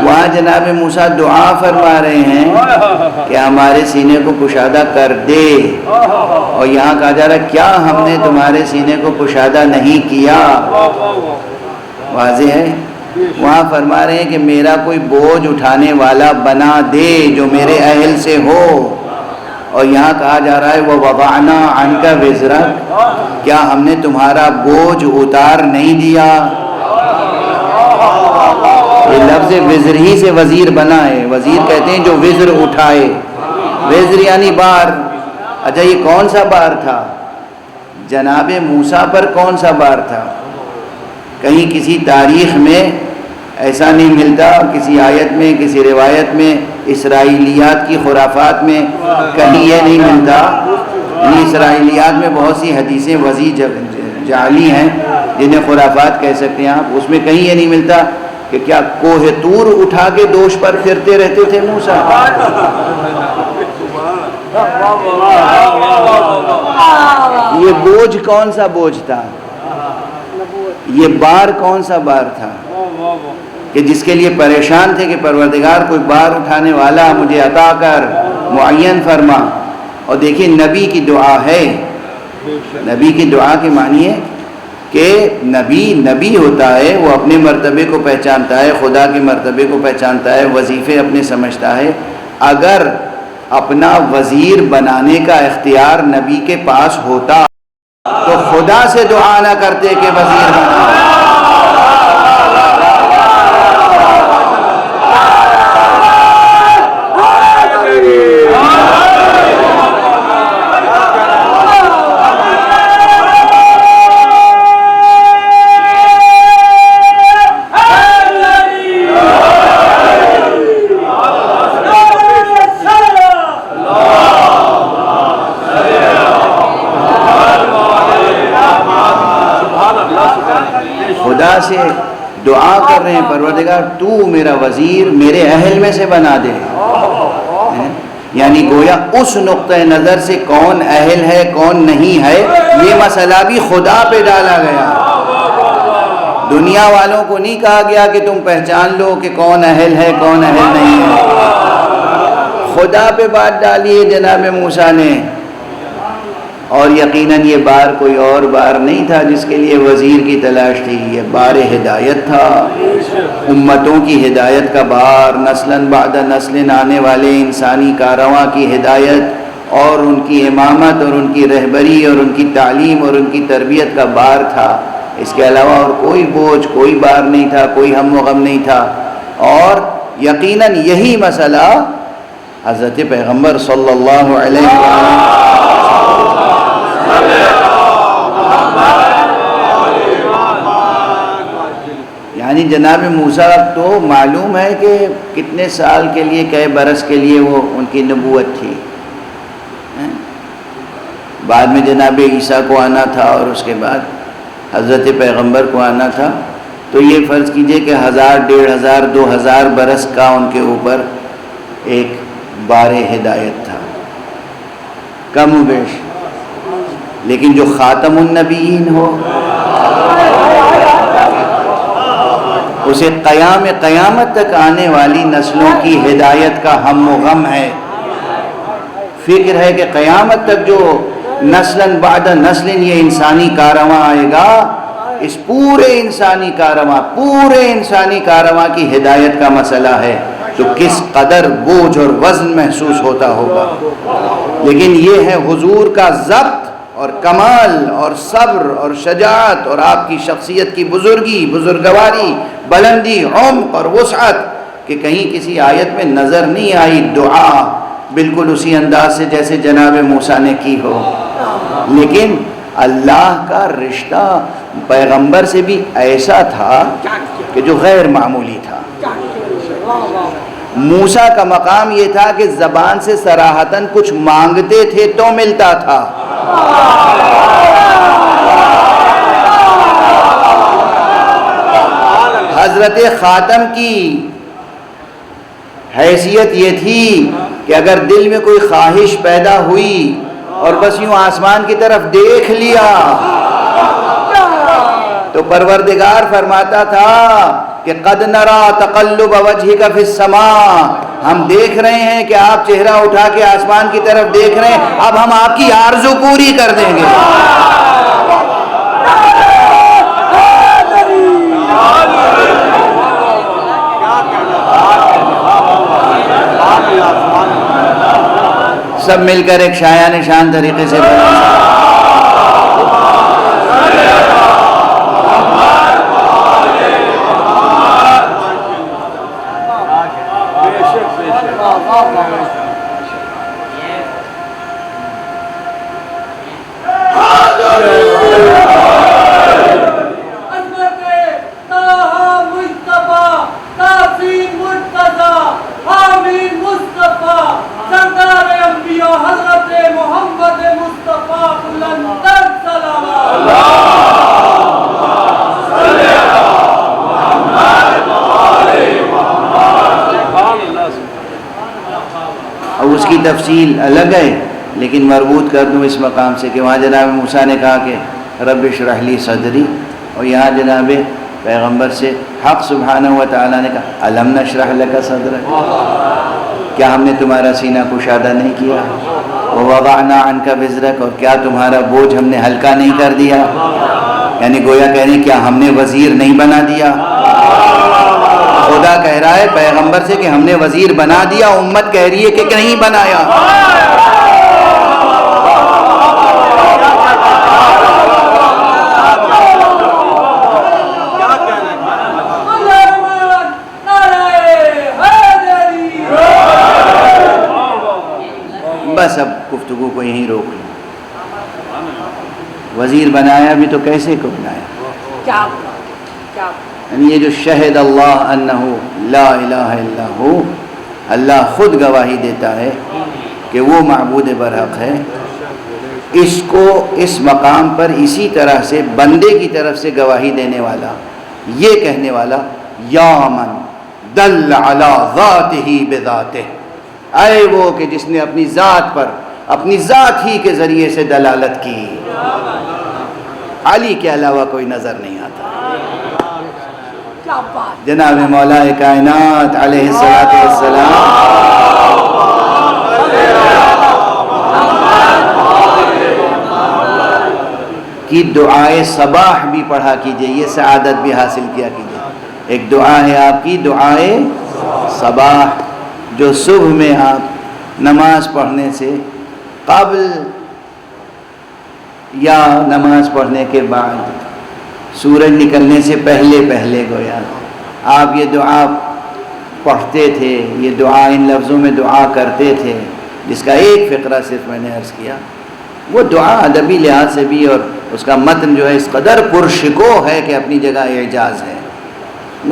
وہاں جناب موسیٰ دعا فرما رہے ہیں کہ ہمارے سینے کو کشادہ کر دے، اور یہاں کہا جا رہا ہے کیا ہم نے تمہارے سینے کو کشادہ نہیں کیا؟ واضح ہے۔ وہاں فرما رہے ہیں کہ میرا کوئی بوجھ اٹھانے والا بنا دے جو میرے اہل سے ہو، اور یہاں کہا جا رہا ہے وَوَضَعْنَا عَنْكَ وِزْرَكَ، کیا ہم نے تمہارا بوجھ اتار نہیں دیا؟ یہ لفظ وزر ہی سے وزیر بنا ہے۔ وزیر کہتے ہیں جو وزر اٹھائے، وزر یعنی بار۔ اچھا یہ کون سا بار تھا؟ جناب موسیٰ پر کون سا بار تھا؟ کہیں کسی تاریخ میں ایسا نہیں ملتا، کسی آیت میں، کسی روایت میں، اسرائیلیات کی خرافات میں کہیں یہ نہیں ملتا. یعنی اسرائیلیات میں بہت سی حدیثیں وضیع جعلی ہیں جنہیں خرافات کہہ سکتے ہیں آپ. اس میں کہیں یہ نہیں ملتا کہ کیا کوہ طور اٹھا کے دوش پر پھرتے رہتے تھے موسیٰ. یہ بوجھ کون سا بوجھ تھا؟ یہ بار کون سا بار تھا کہ جس کے لیے پریشان تھے کہ پروردگار کوئی بار اٹھانے والا مجھے عطا کر، معین فرما. اور دیکھیں نبی کی دعا ہے. نبی کی دعا کے معنی ہے کہ نبی ہوتا ہے، وہ اپنے مرتبے کو پہچانتا ہے، خدا کے مرتبے کو پہچانتا ہے، وظیفے اپنے سمجھتا ہے. اگر اپنا وزیر بنانے کا اختیار نبی کے پاس ہوتا تو خدا سے دعا نہ کرتے کہ وزیر بنا. خدا سے دعا کر رہے ہیں پروردگار تو میرا وزیر میرے اہل میں سے بنا دے. یعنی گویا اس نقطہ نظر سے کون اہل ہے کون نہیں ہے یہ مسئلہ بھی خدا پہ ڈالا گیا. دنیا والوں کو نہیں کہا گیا کہ تم پہچان لو کہ کون اہل ہے کون اہل نہیں ہے. خدا پہ بات ڈالی ہے جناب موسیٰ نے. اور یقیناً یہ بار کوئی اور بار نہیں تھا جس کے لیے وزیر کی تلاش تھی. یہ بار ہدایت تھا، امتوں کی ہدایت کا بار، نسلاً بعد نسل آنے والے انسانی کاررواں کی ہدایت اور ان کی امامت اور ان کی رہبری اور ان کی تعلیم اور ان کی تربیت کا بار تھا. اس کے علاوہ اور کوئی بوجھ کوئی بار نہیں تھا، کوئی ہم و غم نہیں تھا. اور یقیناً یہی مسئلہ حضرت پیغمبر صلی اللہ علیہ وسلم یعنی جناب موسیٰ تو معلوم ہے کہ کتنے سال کے لیے کئے برس کے لیے وہ ان کی نبوت تھی. بعد میں جناب عیسیٰ کو آنا تھا اور اس کے بعد حضرت پیغمبر کو آنا تھا. تو یہ فرض کیجئے کہ 1000 1500 2000 برس کا ان کے اوپر ایک بار ہدایت تھا کم و بیش. لیکن جو خاتم النبیین ہو اسے قیامت تک آنے والی نسلوں کی ہدایت کا ہم و غم ہے. فکر ہے کہ قیامت تک جو نسلاً بعد نسل یہ انسانی کاررواں آئے گا، اس پورے انسانی کاررواں کی ہدایت کا مسئلہ ہے. تو کس قدر بوجھ اور وزن محسوس ہوتا ہوگا. لیکن یہ ہے حضور کا ضبط اور کمال اور صبر اور شجاعت اور آپ کی شخصیت کی بزرگی، بزرگواری، بلندی، عمق اور وسعت کہ کہیں کسی آیت میں نظر نہیں آئی دعا بالکل اسی انداز سے جیسے جناب موسیٰ نے کی ہو. لیکن اللہ کا رشتہ پیغمبر سے بھی ایسا تھا کہ جو غیر معمولی تھا. موسیٰ کا مقام یہ تھا کہ زبان سے صراحتاً کچھ مانگتے تھے تو ملتا تھا. حضرت خاتم کی حیثیت یہ تھی کہ اگر دل میں کوئی خواہش پیدا ہوئی اور بس یوں آسمان کی طرف دیکھ لیا تو پروردگار فرماتا تھا کہ قد نرا تقلب وجهك فی السماء، ہم دیکھ رہے ہیں کہ آپ چہرہ اٹھا کے آسمان کی طرف دیکھ رہے ہیں، اب ہم آپ کی آرزو پوری کر دیں گے. سب مل کر ایک شایان شان طریقے سے اس کی تفصیل الگ ہے، لیکن مربوط کر دوں اس مقام سے کہ وہاں جناب موسیٰ نے کہا کہ رب اشرح لی صدری، اور یہاں جناب پیغمبر سے حق سبحانہ و تعالیٰ نے کہا الم نشرح لک صدرک، کیا ہم نے تمہارا سینہ کشادہ نہیں کیا؟ ووضعنا عنک وزرک، اور کیا تمہارا بوجھ ہم نے ہلکا نہیں کر دیا؟ یعنی گویا کہہ رہے ہیں کیا ہم نے وزیر نہیں بنا دیا؟ خدا کہہ رہا ہے پیغمبر سے کہ ہم نے وزیر بنا دیا، امت کہہ رہی ہے کہ نہیں بنایا۔ بس اب گفتگو کو یہیں روک لیں۔ وزیر بنایا بھی تو کیسے کو بنایا؟ یعنی یہ جو شہد اللہ انہ لا الہ الا ہو، اللہ خود گواہی دیتا ہے کہ وہ معبود برحق ہے، اس کو اس مقام پر اسی طرح سے بندے کی طرف سے گواہی دینے والا، یہ کہنے والا یا من دل علی ذاتہ بذاتہ، اے وہ کہ جس نے اپنی ذات پر اپنی ذات ہی کے ذریعے سے دلالت کی، علی کے علاوہ کوئی نظر نہیں آتا۔ جناب مولا کائنات علیہ السلام کی دعائے صباح بھی پڑھا کیجئے، یہ سعادت بھی حاصل کیا کیجئے۔ ایک دعا ہے آپ کی دعائے صباح، جو صبح میں آپ نماز پڑھنے سے قبل یا نماز پڑھنے کے بعد، سورج نکلنے سے پہلے گویا آپ یہ دعا پڑھتے تھے، یہ دعا ان لفظوں میں دعا کرتے تھے، جس کا ایک فقرہ صرف میں نے عرض کیا۔ وہ دعا ادبی لحاظ سے بھی اور اس کا متن جو ہے اس قدر پرشکو ہے کہ اپنی جگہ اعجاز ہے۔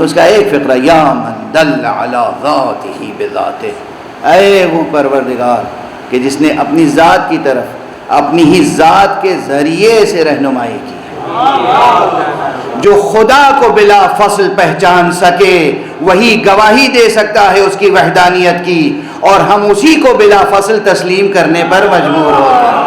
اس کا ایک فقرہ یا من دل علی ذاتہ بذاتہ، اے وہ پروردگار کہ جس نے اپنی ذات کی طرف اپنی ہی ذات کے ذریعے سے رہنمائی کی، جو خدا کو بلا فصل پہچان سکے وہی گواہی دے سکتا ہے اس کی وحدانیت کی، اور ہم اسی کو بلا فصل تسلیم کرنے پر مجبور ہوتے ہیں۔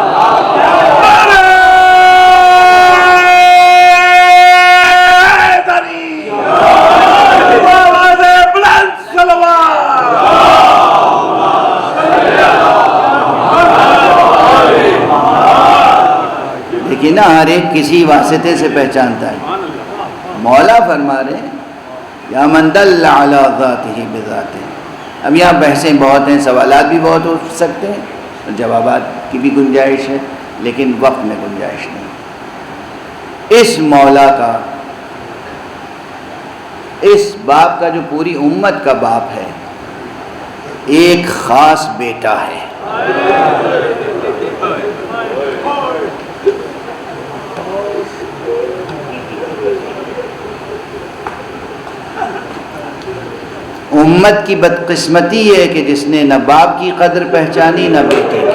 لیکن ہر ایک کسی واسطے سے پہچانتا ہے۔ مولا فرما رہے ہیں یا من دل علی ذاتہ بذاتہ۔ اب یہاں بحثیں بہت ہیں، سوالات بھی بہت ہو سکتے ہیں، جوابات کی بھی گنجائش ہے، لیکن وقت میں گنجائش نہیں۔ اس مولا کا، اس باپ کا جو پوری امت کا باپ ہے، ایک خاص بیٹا ہے۔ امت کی بدقسمتی ہے کہ جس نے نہ باپ کی قدر پہچانی نہ بیٹے کی۔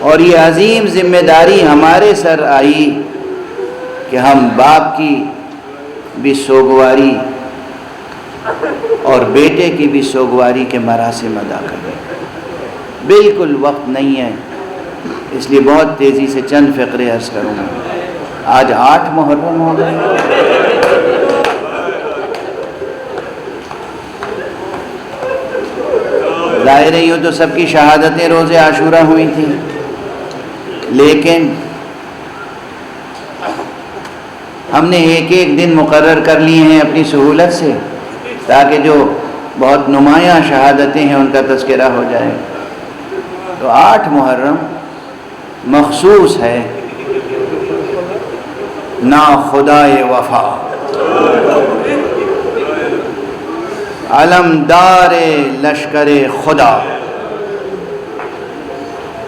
اور یہ عظیم ذمہ داری ہمارے سر آئی کہ ہم باپ کی بھی سوگواری اور بیٹے کی بھی سوگواری کے مراسم ادا کریں۔ بالکل وقت نہیں ہے، اس لیے بہت تیزی سے چند فقرے عرض کروں گا۔ آج 8 محرم ہو گئے، ظاہر ہے یوں تو سب کی شہادتیں روز عاشورہ ہوئی تھیں، لیکن ہم نے ایک ایک دن مقرر کر لیے ہیں اپنی سہولت سے، تاکہ جو بہت نمایاں شہادتیں ہیں ان کا تذکرہ ہو جائے۔ تو 8 محرم مخصوص ہے نا خدائے وفا، علمدار لشکر خدا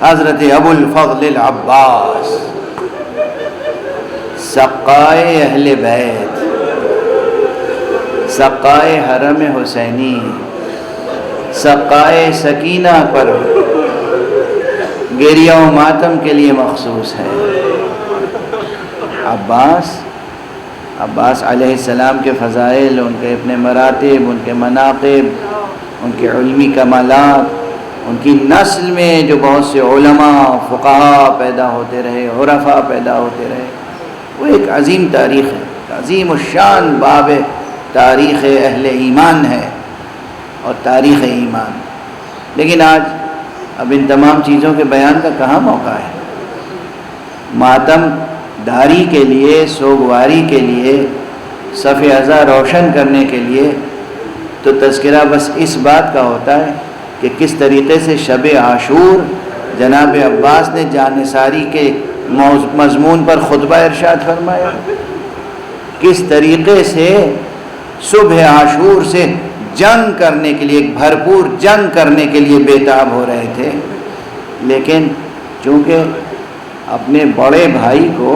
حضرت ابو الفضل العباس، سقائے اہل بیت، سقائے حرم حسینی، سقائے سکینہ پر گریہ و ماتم کے لیے مخصوص ہے۔ عباس عباس علیہ السلام کے فضائل، ان کے اپنے مراتب، ان کے مناقب، ان کے علمی کمالات، ان کی نسل میں جو بہت سے علماء فقہاء پیدا ہوتے رہے، عرفاء پیدا ہوتے رہے، وہ ایک عظیم تاریخ ہے، عظیم الشان باب تاریخ اہل ایمان ہے اور تاریخ ایمان۔ لیکن آج اب ان تمام چیزوں کے بیان کا کہاں موقع ہے؟ ماتم داری کے لیے، سوگواری کے لیے، صف ازاں روشن کرنے کے لیے تو تذکرہ بس اس بات کا ہوتا ہے کہ کس طریقے سے شب عاشور جناب عباس نے جانثاری کے مضمون پر خطبہ ارشاد فرمایا، کس طریقے سے صبح عاشور سے جنگ کرنے کے لیے، ایک بھرپور جنگ کرنے کے لیے بےتاب ہو رہے تھے، لیکن چونکہ اپنے بڑے بھائی کو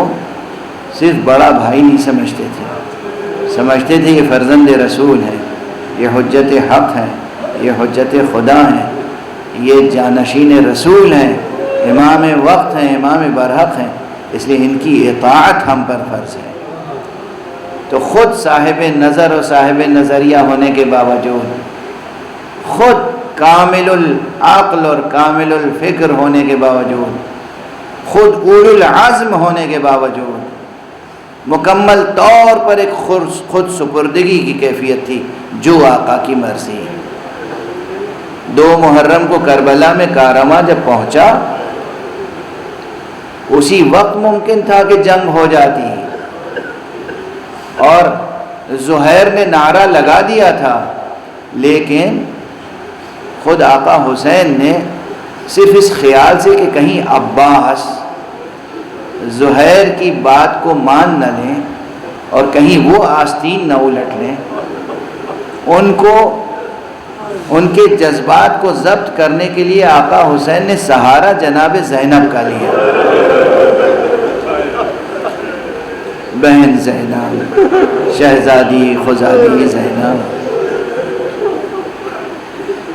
صرف بڑا بھائی نہیں سمجھتے تھے، سمجھتے تھے یہ فرزند رسول ہے، یہ حجت حق ہے، یہ حجت خدا ہیں، یہ جانشین رسول ہیں، امام وقت ہیں، امام برحق ہیں، اس لیے ان کی اطاعت ہم پر فرض ہے۔ تو خود صاحب نظر و صاحب نظریہ ہونے کے باوجود، خود کامل العقل اور کامل الفکر ہونے کے باوجود، خود اول العزم ہونے کے باوجود، مکمل طور پر ایک خود سپردگی کی کیفیت تھی، جو آقا کی مرضی۔ 2 محرم کو کربلا میں کارواں جب پہنچا، اسی وقت ممکن تھا کہ جنگ ہو جاتی، اور زہیر نے نعرہ لگا دیا تھا، لیکن خود آقا حسین نے صرف اس خیال سے کہ کہیں عباس زہیر کی بات کو مان نہ لیں اور کہیں وہ آستین نہ الٹ لیں، ان کے جذبات کو ضبط کرنے کے لیے آقا حسین نے سہارا جناب زینب کا لیا۔ بہن زینب، شہزادی خزادی زینب،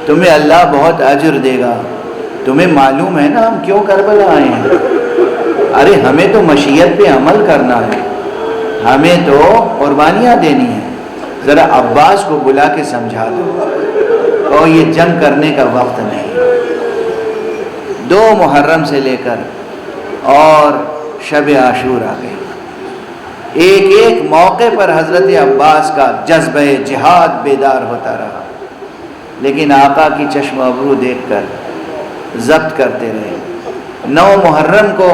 تمہیں اللہ بہت اجر دے گا، تمہیں معلوم ہے نا ہم کیوں کربلا آئے ہیں؟ ارے ہمیں تو مشیت پہ عمل کرنا ہے، ہمیں تو قربانیاں دینی ہیں، ذرا عباس کو بلا کے سمجھا دو، اور یہ جنگ کرنے کا وقت نہیں۔ 2 محرم سے لے کر اور شب عاشور آ گئی، ایک ایک موقع پر حضرت عباس کا جذبہ جہاد بیدار ہوتا رہا، لیکن آقا کی چشم ابرو دیکھ کر ضبط کرتے رہے۔ 9 محرم کو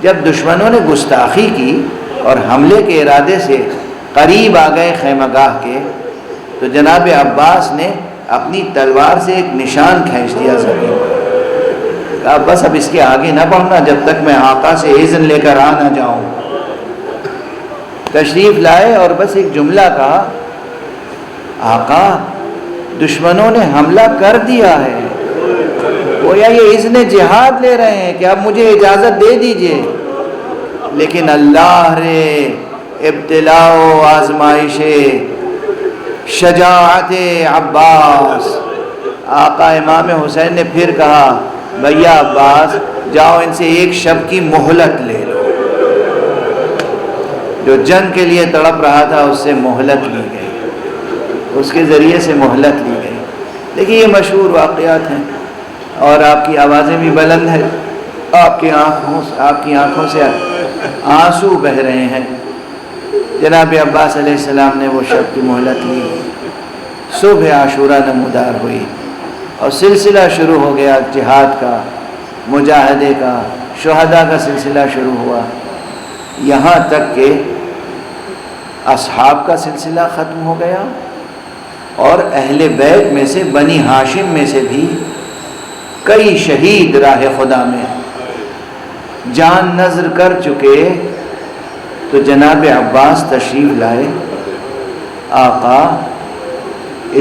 جب دشمنوں نے گستاخی کی اور حملے کے ارادے سے قریب آ گئے خیمہ گاہ کے، تو جناب عباس نے اپنی تلوار سے ایک نشان کھینچ دیا زمین پر، کہا بس اب اس کے آگے نہ بڑھنا جب تک میں آقا سے اذن لے کر آ نہ جاؤں۔ تشریف لائے اور بس ایک جملہ کہا، آقا دشمنوں نے حملہ کر دیا ہے، گویا یہ اذن جہاد لے رہے ہیں کہ اب مجھے اجازت دے دیجئے، لیکن اللہ رے ابتلاء و آزمائش شجاعت عباس، آقا امام حسین نے پھر کہا بھیا عباس جاؤ ان سے ایک شب کی مہلت لے لو۔ جو جنگ کے لیے تڑپ رہا تھا اس سے مہلت لی گئی، اس کے ذریعے سے مہلت لی گئی۔ دیکھیے یہ مشہور واقعات ہیں اور آپ کی آوازیں بھی بلند ہیں، آپ کی آنکھوں سے آنسو بہہ رہے ہیں۔ جناب عباس علیہ السلام نے وہ شب کی مہلت لی، صبح عاشورہ نمودار ہوئی اور سلسلہ شروع ہو گیا، جہاد کا، مجاہدے کا، شہداء کا سلسلہ شروع ہوا، یہاں تک کہ اصحاب کا سلسلہ ختم ہو گیا، اور اہل بیت میں سے بنی ہاشم میں سے بھی کئی شہید راہ خدا میں جان نذر کر چکے۔ تو جناب عباس تشریف لائے، آقا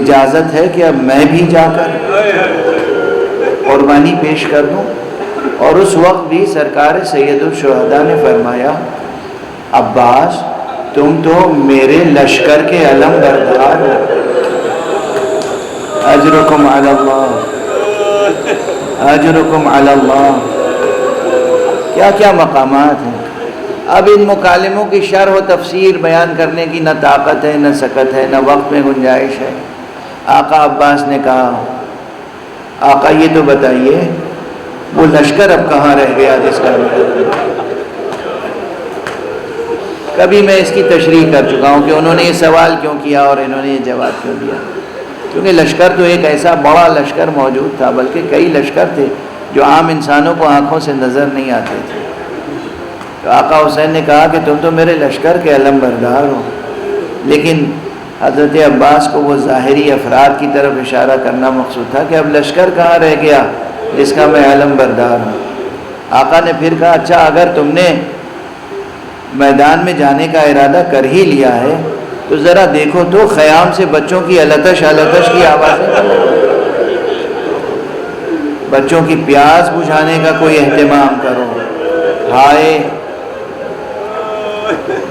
اجازت ہے کہ اب میں بھی جا کر قربانی پیش کر دوں؟ اور اس وقت بھی سرکار سید الشہداء نے فرمایا عباس تم تو میرے لشکر کے علم بردار ہو، اجرکم علی اللہ، اجرکم علی اللہ۔ کیا کیا مقامات ہیں، اب ان مکالموں کی شرح و تفسیر بیان کرنے کی نہ طاقت ہے، نہ سکت ہے، نہ وقت میں گنجائش ہے۔ آقا عباس نے کہا آقا یہ تو بتائیے وہ لشکر اب کہاں رہ گیا جس کا کبھی میں اس کی تشریح کر چکا ہوں کہ انہوں نے یہ سوال کیوں کیا اور انہوں نے یہ جواب کیوں دیا، کیونکہ لشکر تو ایک ایسا بڑا لشکر موجود تھا، بلکہ کئی لشکر تھے جو عام انسانوں کو آنکھوں سے نظر نہیں آتے تھے۔ تو آقا حسین نے کہا کہ تم تو میرے لشکر کے علم بردار ہو، لیکن حضرت عباس کو وہ ظاہری افراد کی طرف اشارہ کرنا مقصود تھا کہ اب لشکر کہاں رہ گیا جس کا میں علم بردار ہوں۔ آقا نے پھر کہا اچھا اگر تم نے میدان میں جانے کا ارادہ کر ہی لیا ہے تو ذرا دیکھو تو خیام سے بچوں کی التش التش کی آوازیں، بچوں کی پیاس بجھانے کا کوئی اہتمام کرو۔ ہائے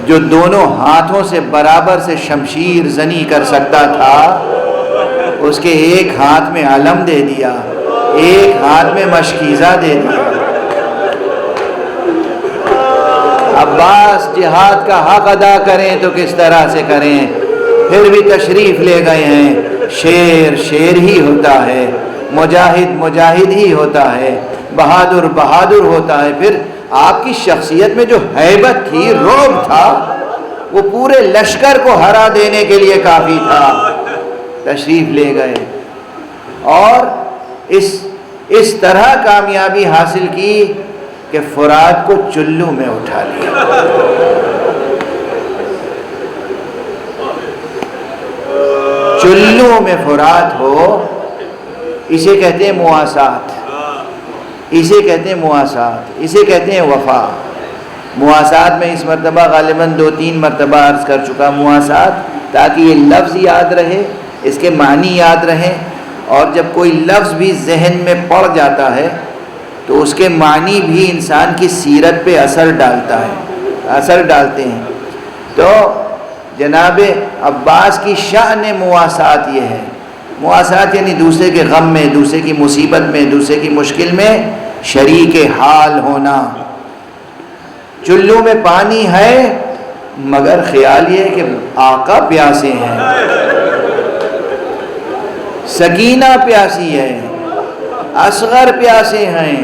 جو دونوں ہاتھوں سے برابر سے شمشیر زنی کر سکتا تھا اس کے ایک ہاتھ میں علم دے دیا، ایک ہاتھ میں مشکیزہ دے دیا۔ عباس جہاد کا حق ادا کریں تو کس طرح سے کریں، پھر بھی تشریف لے گئے ہیں۔ شیر شیر ہی ہوتا ہے، مجاہد مجاہد ہی ہوتا ہے، بہادر بہادر ہوتا ہے۔ پھر آپ کی شخصیت میں جو ہیبت تھی، رعب تھا، وہ پورے لشکر کو ہرا دینے کے لیے کافی تھا۔ تشریف لے گئے اور اس طرح کامیابی حاصل کی کہ فرات کو چلو میں اٹھا لیا۔ چلو میں فرات ہو، اسے کہتے ہیں مواسات، اسے کہتے ہیں مواسات، اسے کہتے ہیں وفا۔ مواسات میں اس مرتبہ غالباً 2-3 مرتبہ عرض کر چکا مواسات، تاکہ یہ لفظ یاد رہے، اس کے معنی یاد رہیں، اور جب کوئی لفظ بھی ذہن میں پڑ جاتا ہے تو اس کے معنی بھی انسان کی سیرت پہ اثر ڈالتے ہیں۔ تو جناب عباس کی شأن مواسات یہ ہے، مواسات یعنی دوسرے کے غم میں، دوسرے کی مصیبت میں، دوسرے کی مشکل میں شریک حال ہونا۔ چلو میں پانی ہے مگر خیال یہ ہے کہ آقا پیاسے ہیں، سکینہ پیاسی ہے، اصغر پیاسے ہیں،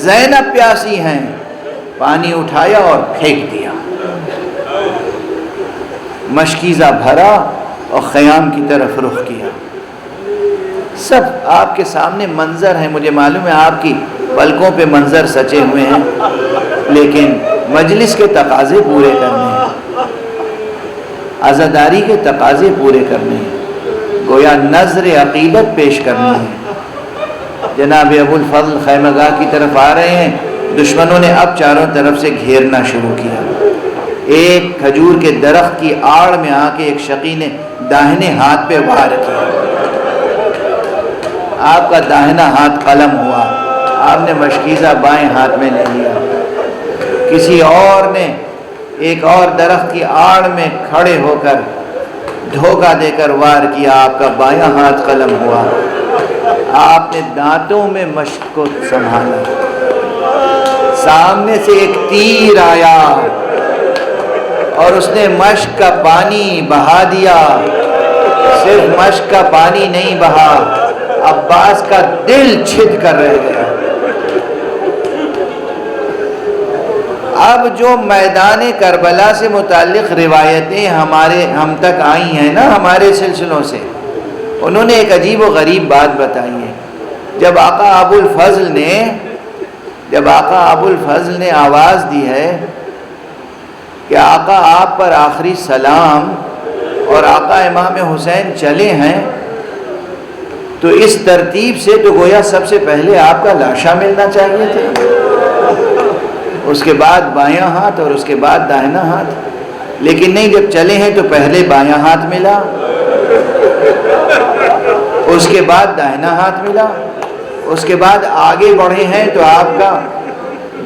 زینب پیاسی ہیں، پانی اٹھایا اور پھینک دیا، مشکیزہ بھرا اور خیام کی طرف رخ کیا۔ سب آپ کے سامنے منظر ہیں، مجھے معلوم ہے آپ کی پلکوں پہ منظر سچے ہوئے ہیں، لیکن مجلس کے تقاضے پورے کرنے ہیں، عزاداری کے تقاضے پورے کرنے ہیں، گویا نظر عقیدت پیش کرنی ہے۔ جناب ابو الفضل خیمہ گاہ کی طرف آ رہے ہیں، دشمنوں نے اب چاروں طرف سے گھیرنا شروع کیا۔ ایک کھجور کے درخت کی آڑ میں آ کے ایک شقی نے داہنے ہاتھ پہ وار کیا، آپ کا داہنا ہاتھ قلم ہوا، آپ نے مشکیزہ بائیں ہاتھ میں لے لیا۔ کسی اور نے ایک اور درخت کی آڑ میں کھڑے ہو کر دھوکہ دے کر وار کیا، آپ کا بایاں ہاتھ قلم ہوا، آپ نے دانتوں میں مشق کو سنبھالا۔ سامنے سے ایک تیر آیا اور اس نے مشق کا پانی بہا دیا۔ صرف مشق کا پانی نہیں بہا، عباس کا دل چھد کر رہ گیا۔ اب جو میدان کربلا سے متعلق روایتیں ہم تک آئی ہیں نا ہمارے سلسلوں سے، انہوں نے ایک عجیب و غریب بات بتائی ہے۔ جب آقا ابو الفضل نے آواز دی ہے کہ آقا آپ پر آخری سلام اور آقا امام حسین چلے ہیں، تو اس ترتیب سے تو گویا سب سے پہلے آپ کا لاشا ملنا چاہیے تھا، اس کے بعد بایاں ہاتھ اور اس کے بعد داہنا ہاتھ، لیکن نہیں، جب چلے ہیں تو پہلے بایاں ہاتھ ملا، اس کے بعد داہنا ہاتھ ملا، اس کے بعد آگے بڑھے ہیں تو آپ کا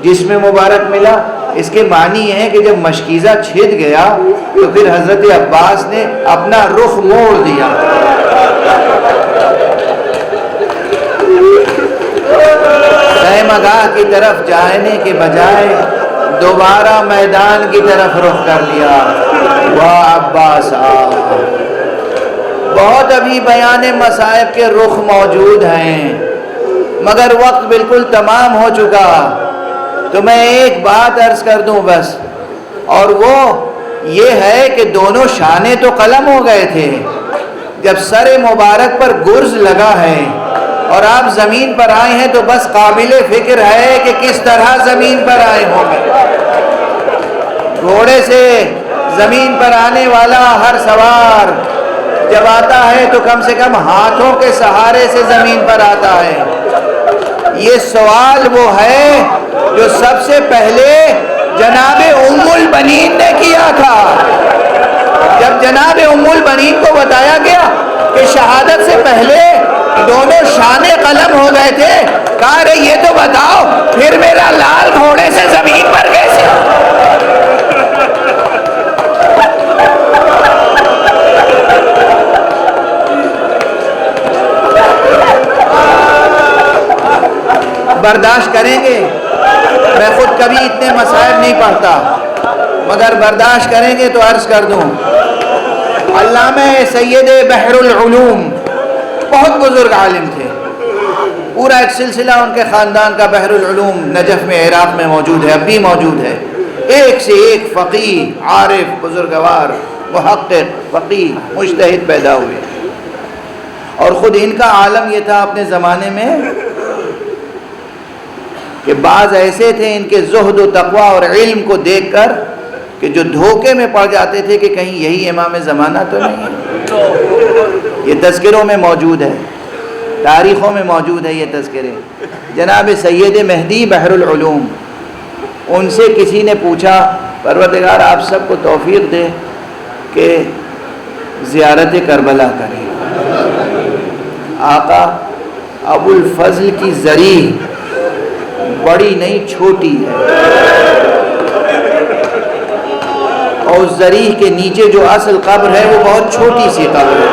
جسم مبارک ملا۔ اس کے معنی یہ ہے کہ جب مشکیزہ چھد گیا تو پھر حضرت عباس نے اپنا رخ موڑ دیا، خیمہ گاہ کی طرف جانے کے بجائے دوبارہ میدان کی طرف رخ کر لیا. واہ عباس بہت ابھی بیان مصائب کے رخ موجود ہیں مگر وقت بالکل تمام ہو چکا. تو میں ایک بات عرض کر دوں بس، اور وہ یہ ہے کہ دونوں شانے تو قلم ہو گئے تھے. جب سر مبارک پر گرز لگا ہے اور آپ زمین پر آئے ہیں تو بس قابل فکر ہے کہ کس طرح زمین پر آئے ہوں گے. گھوڑے سے زمین پر آنے والا ہر سوار جب آتا ہے تو کم سے کم ہاتھوں کے سہارے سے زمین پر آتا ہے. یہ سوال وہ ہے جو سب سے پہلے جناب ام البنین نے کیا تھا. جب جناب ام البنین کو بتایا گیا کہ شہادت سے پہلے دونوں شانے قلم ہو گئے تھے، کہا رہے یہ تو بتاؤ پھر میرا لال گھوڑے سے زمین پر کیسے؟ برداشت کریں گے؟ میں خود کبھی اتنے مصائب نہیں پڑھتا مگر برداشت کریں گے تو عرض کر دوں. علامہ سید بحر العلوم بہت بزرگ عالم تھے. پورا ایک سلسلہ ان کے خاندان کا بحر العلوم نجف میں عراق میں موجود ہے، اب بھی موجود ہے. ایک سے ایک فقیہ، عارف، بزرگوار، محقق، فقیہ، مجتہد پیدا ہوئے. اور خود ان کا عالم یہ تھا اپنے زمانے میں کہ بعض ایسے تھے ان کے زہد و تقوی اور علم کو دیکھ کر کہ جو دھوکے میں پڑ جاتے تھے کہ کہیں یہی امام زمانہ تو نہیں ہے. یہ تذکروں میں موجود ہے، تاریخوں میں موجود ہے یہ تذکرے. جناب سید مہدی بحر العلوم، ان سے کسی نے پوچھا پروردگار آپ سب کو توفیق دے کہ زیارت کربلا کریں. آقا ابو الفضل کی زری بڑی نہیں چھوٹی ہے، اور اس زریح کے نیچے جو اصل قبر ہے وہ بہت چھوٹی سی قبر ہے.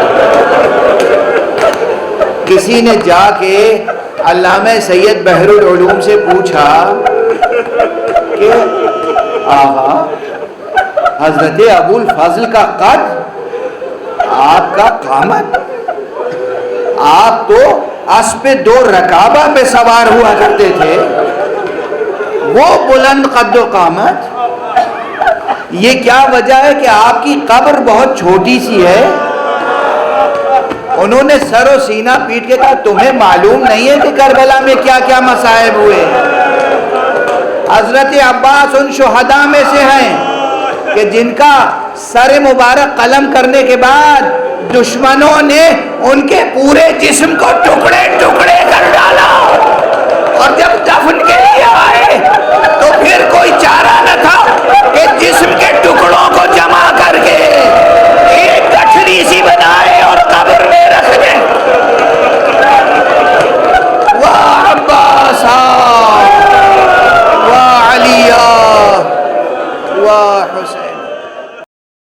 کسی نے جا کے علامہ سید بحر العلوم سے پوچھا کہ آقا حضرت ابو الفضل کا قد، آپ کا قامت، آپ تو اسب دو رکابہ پہ سوار ہوا کرتے تھے، وہ بلند قد و قامت، یہ کیا وجہ ہے کہ آپ کی قبر بہت چھوٹی سی ہے؟ انہوں نے سر و سینہ پیٹ کے کہا تمہیں معلوم نہیں ہے کہ کربلا میں کیا کیا مصائب ہوئے؟ حضرت عباس ان شہداء میں سے ہیں کہ جن کا سر مبارک قلم کرنے کے بعد دشمنوں نے ان کے پورے جسم کو ٹکڑے ٹکڑے کر ڈالا.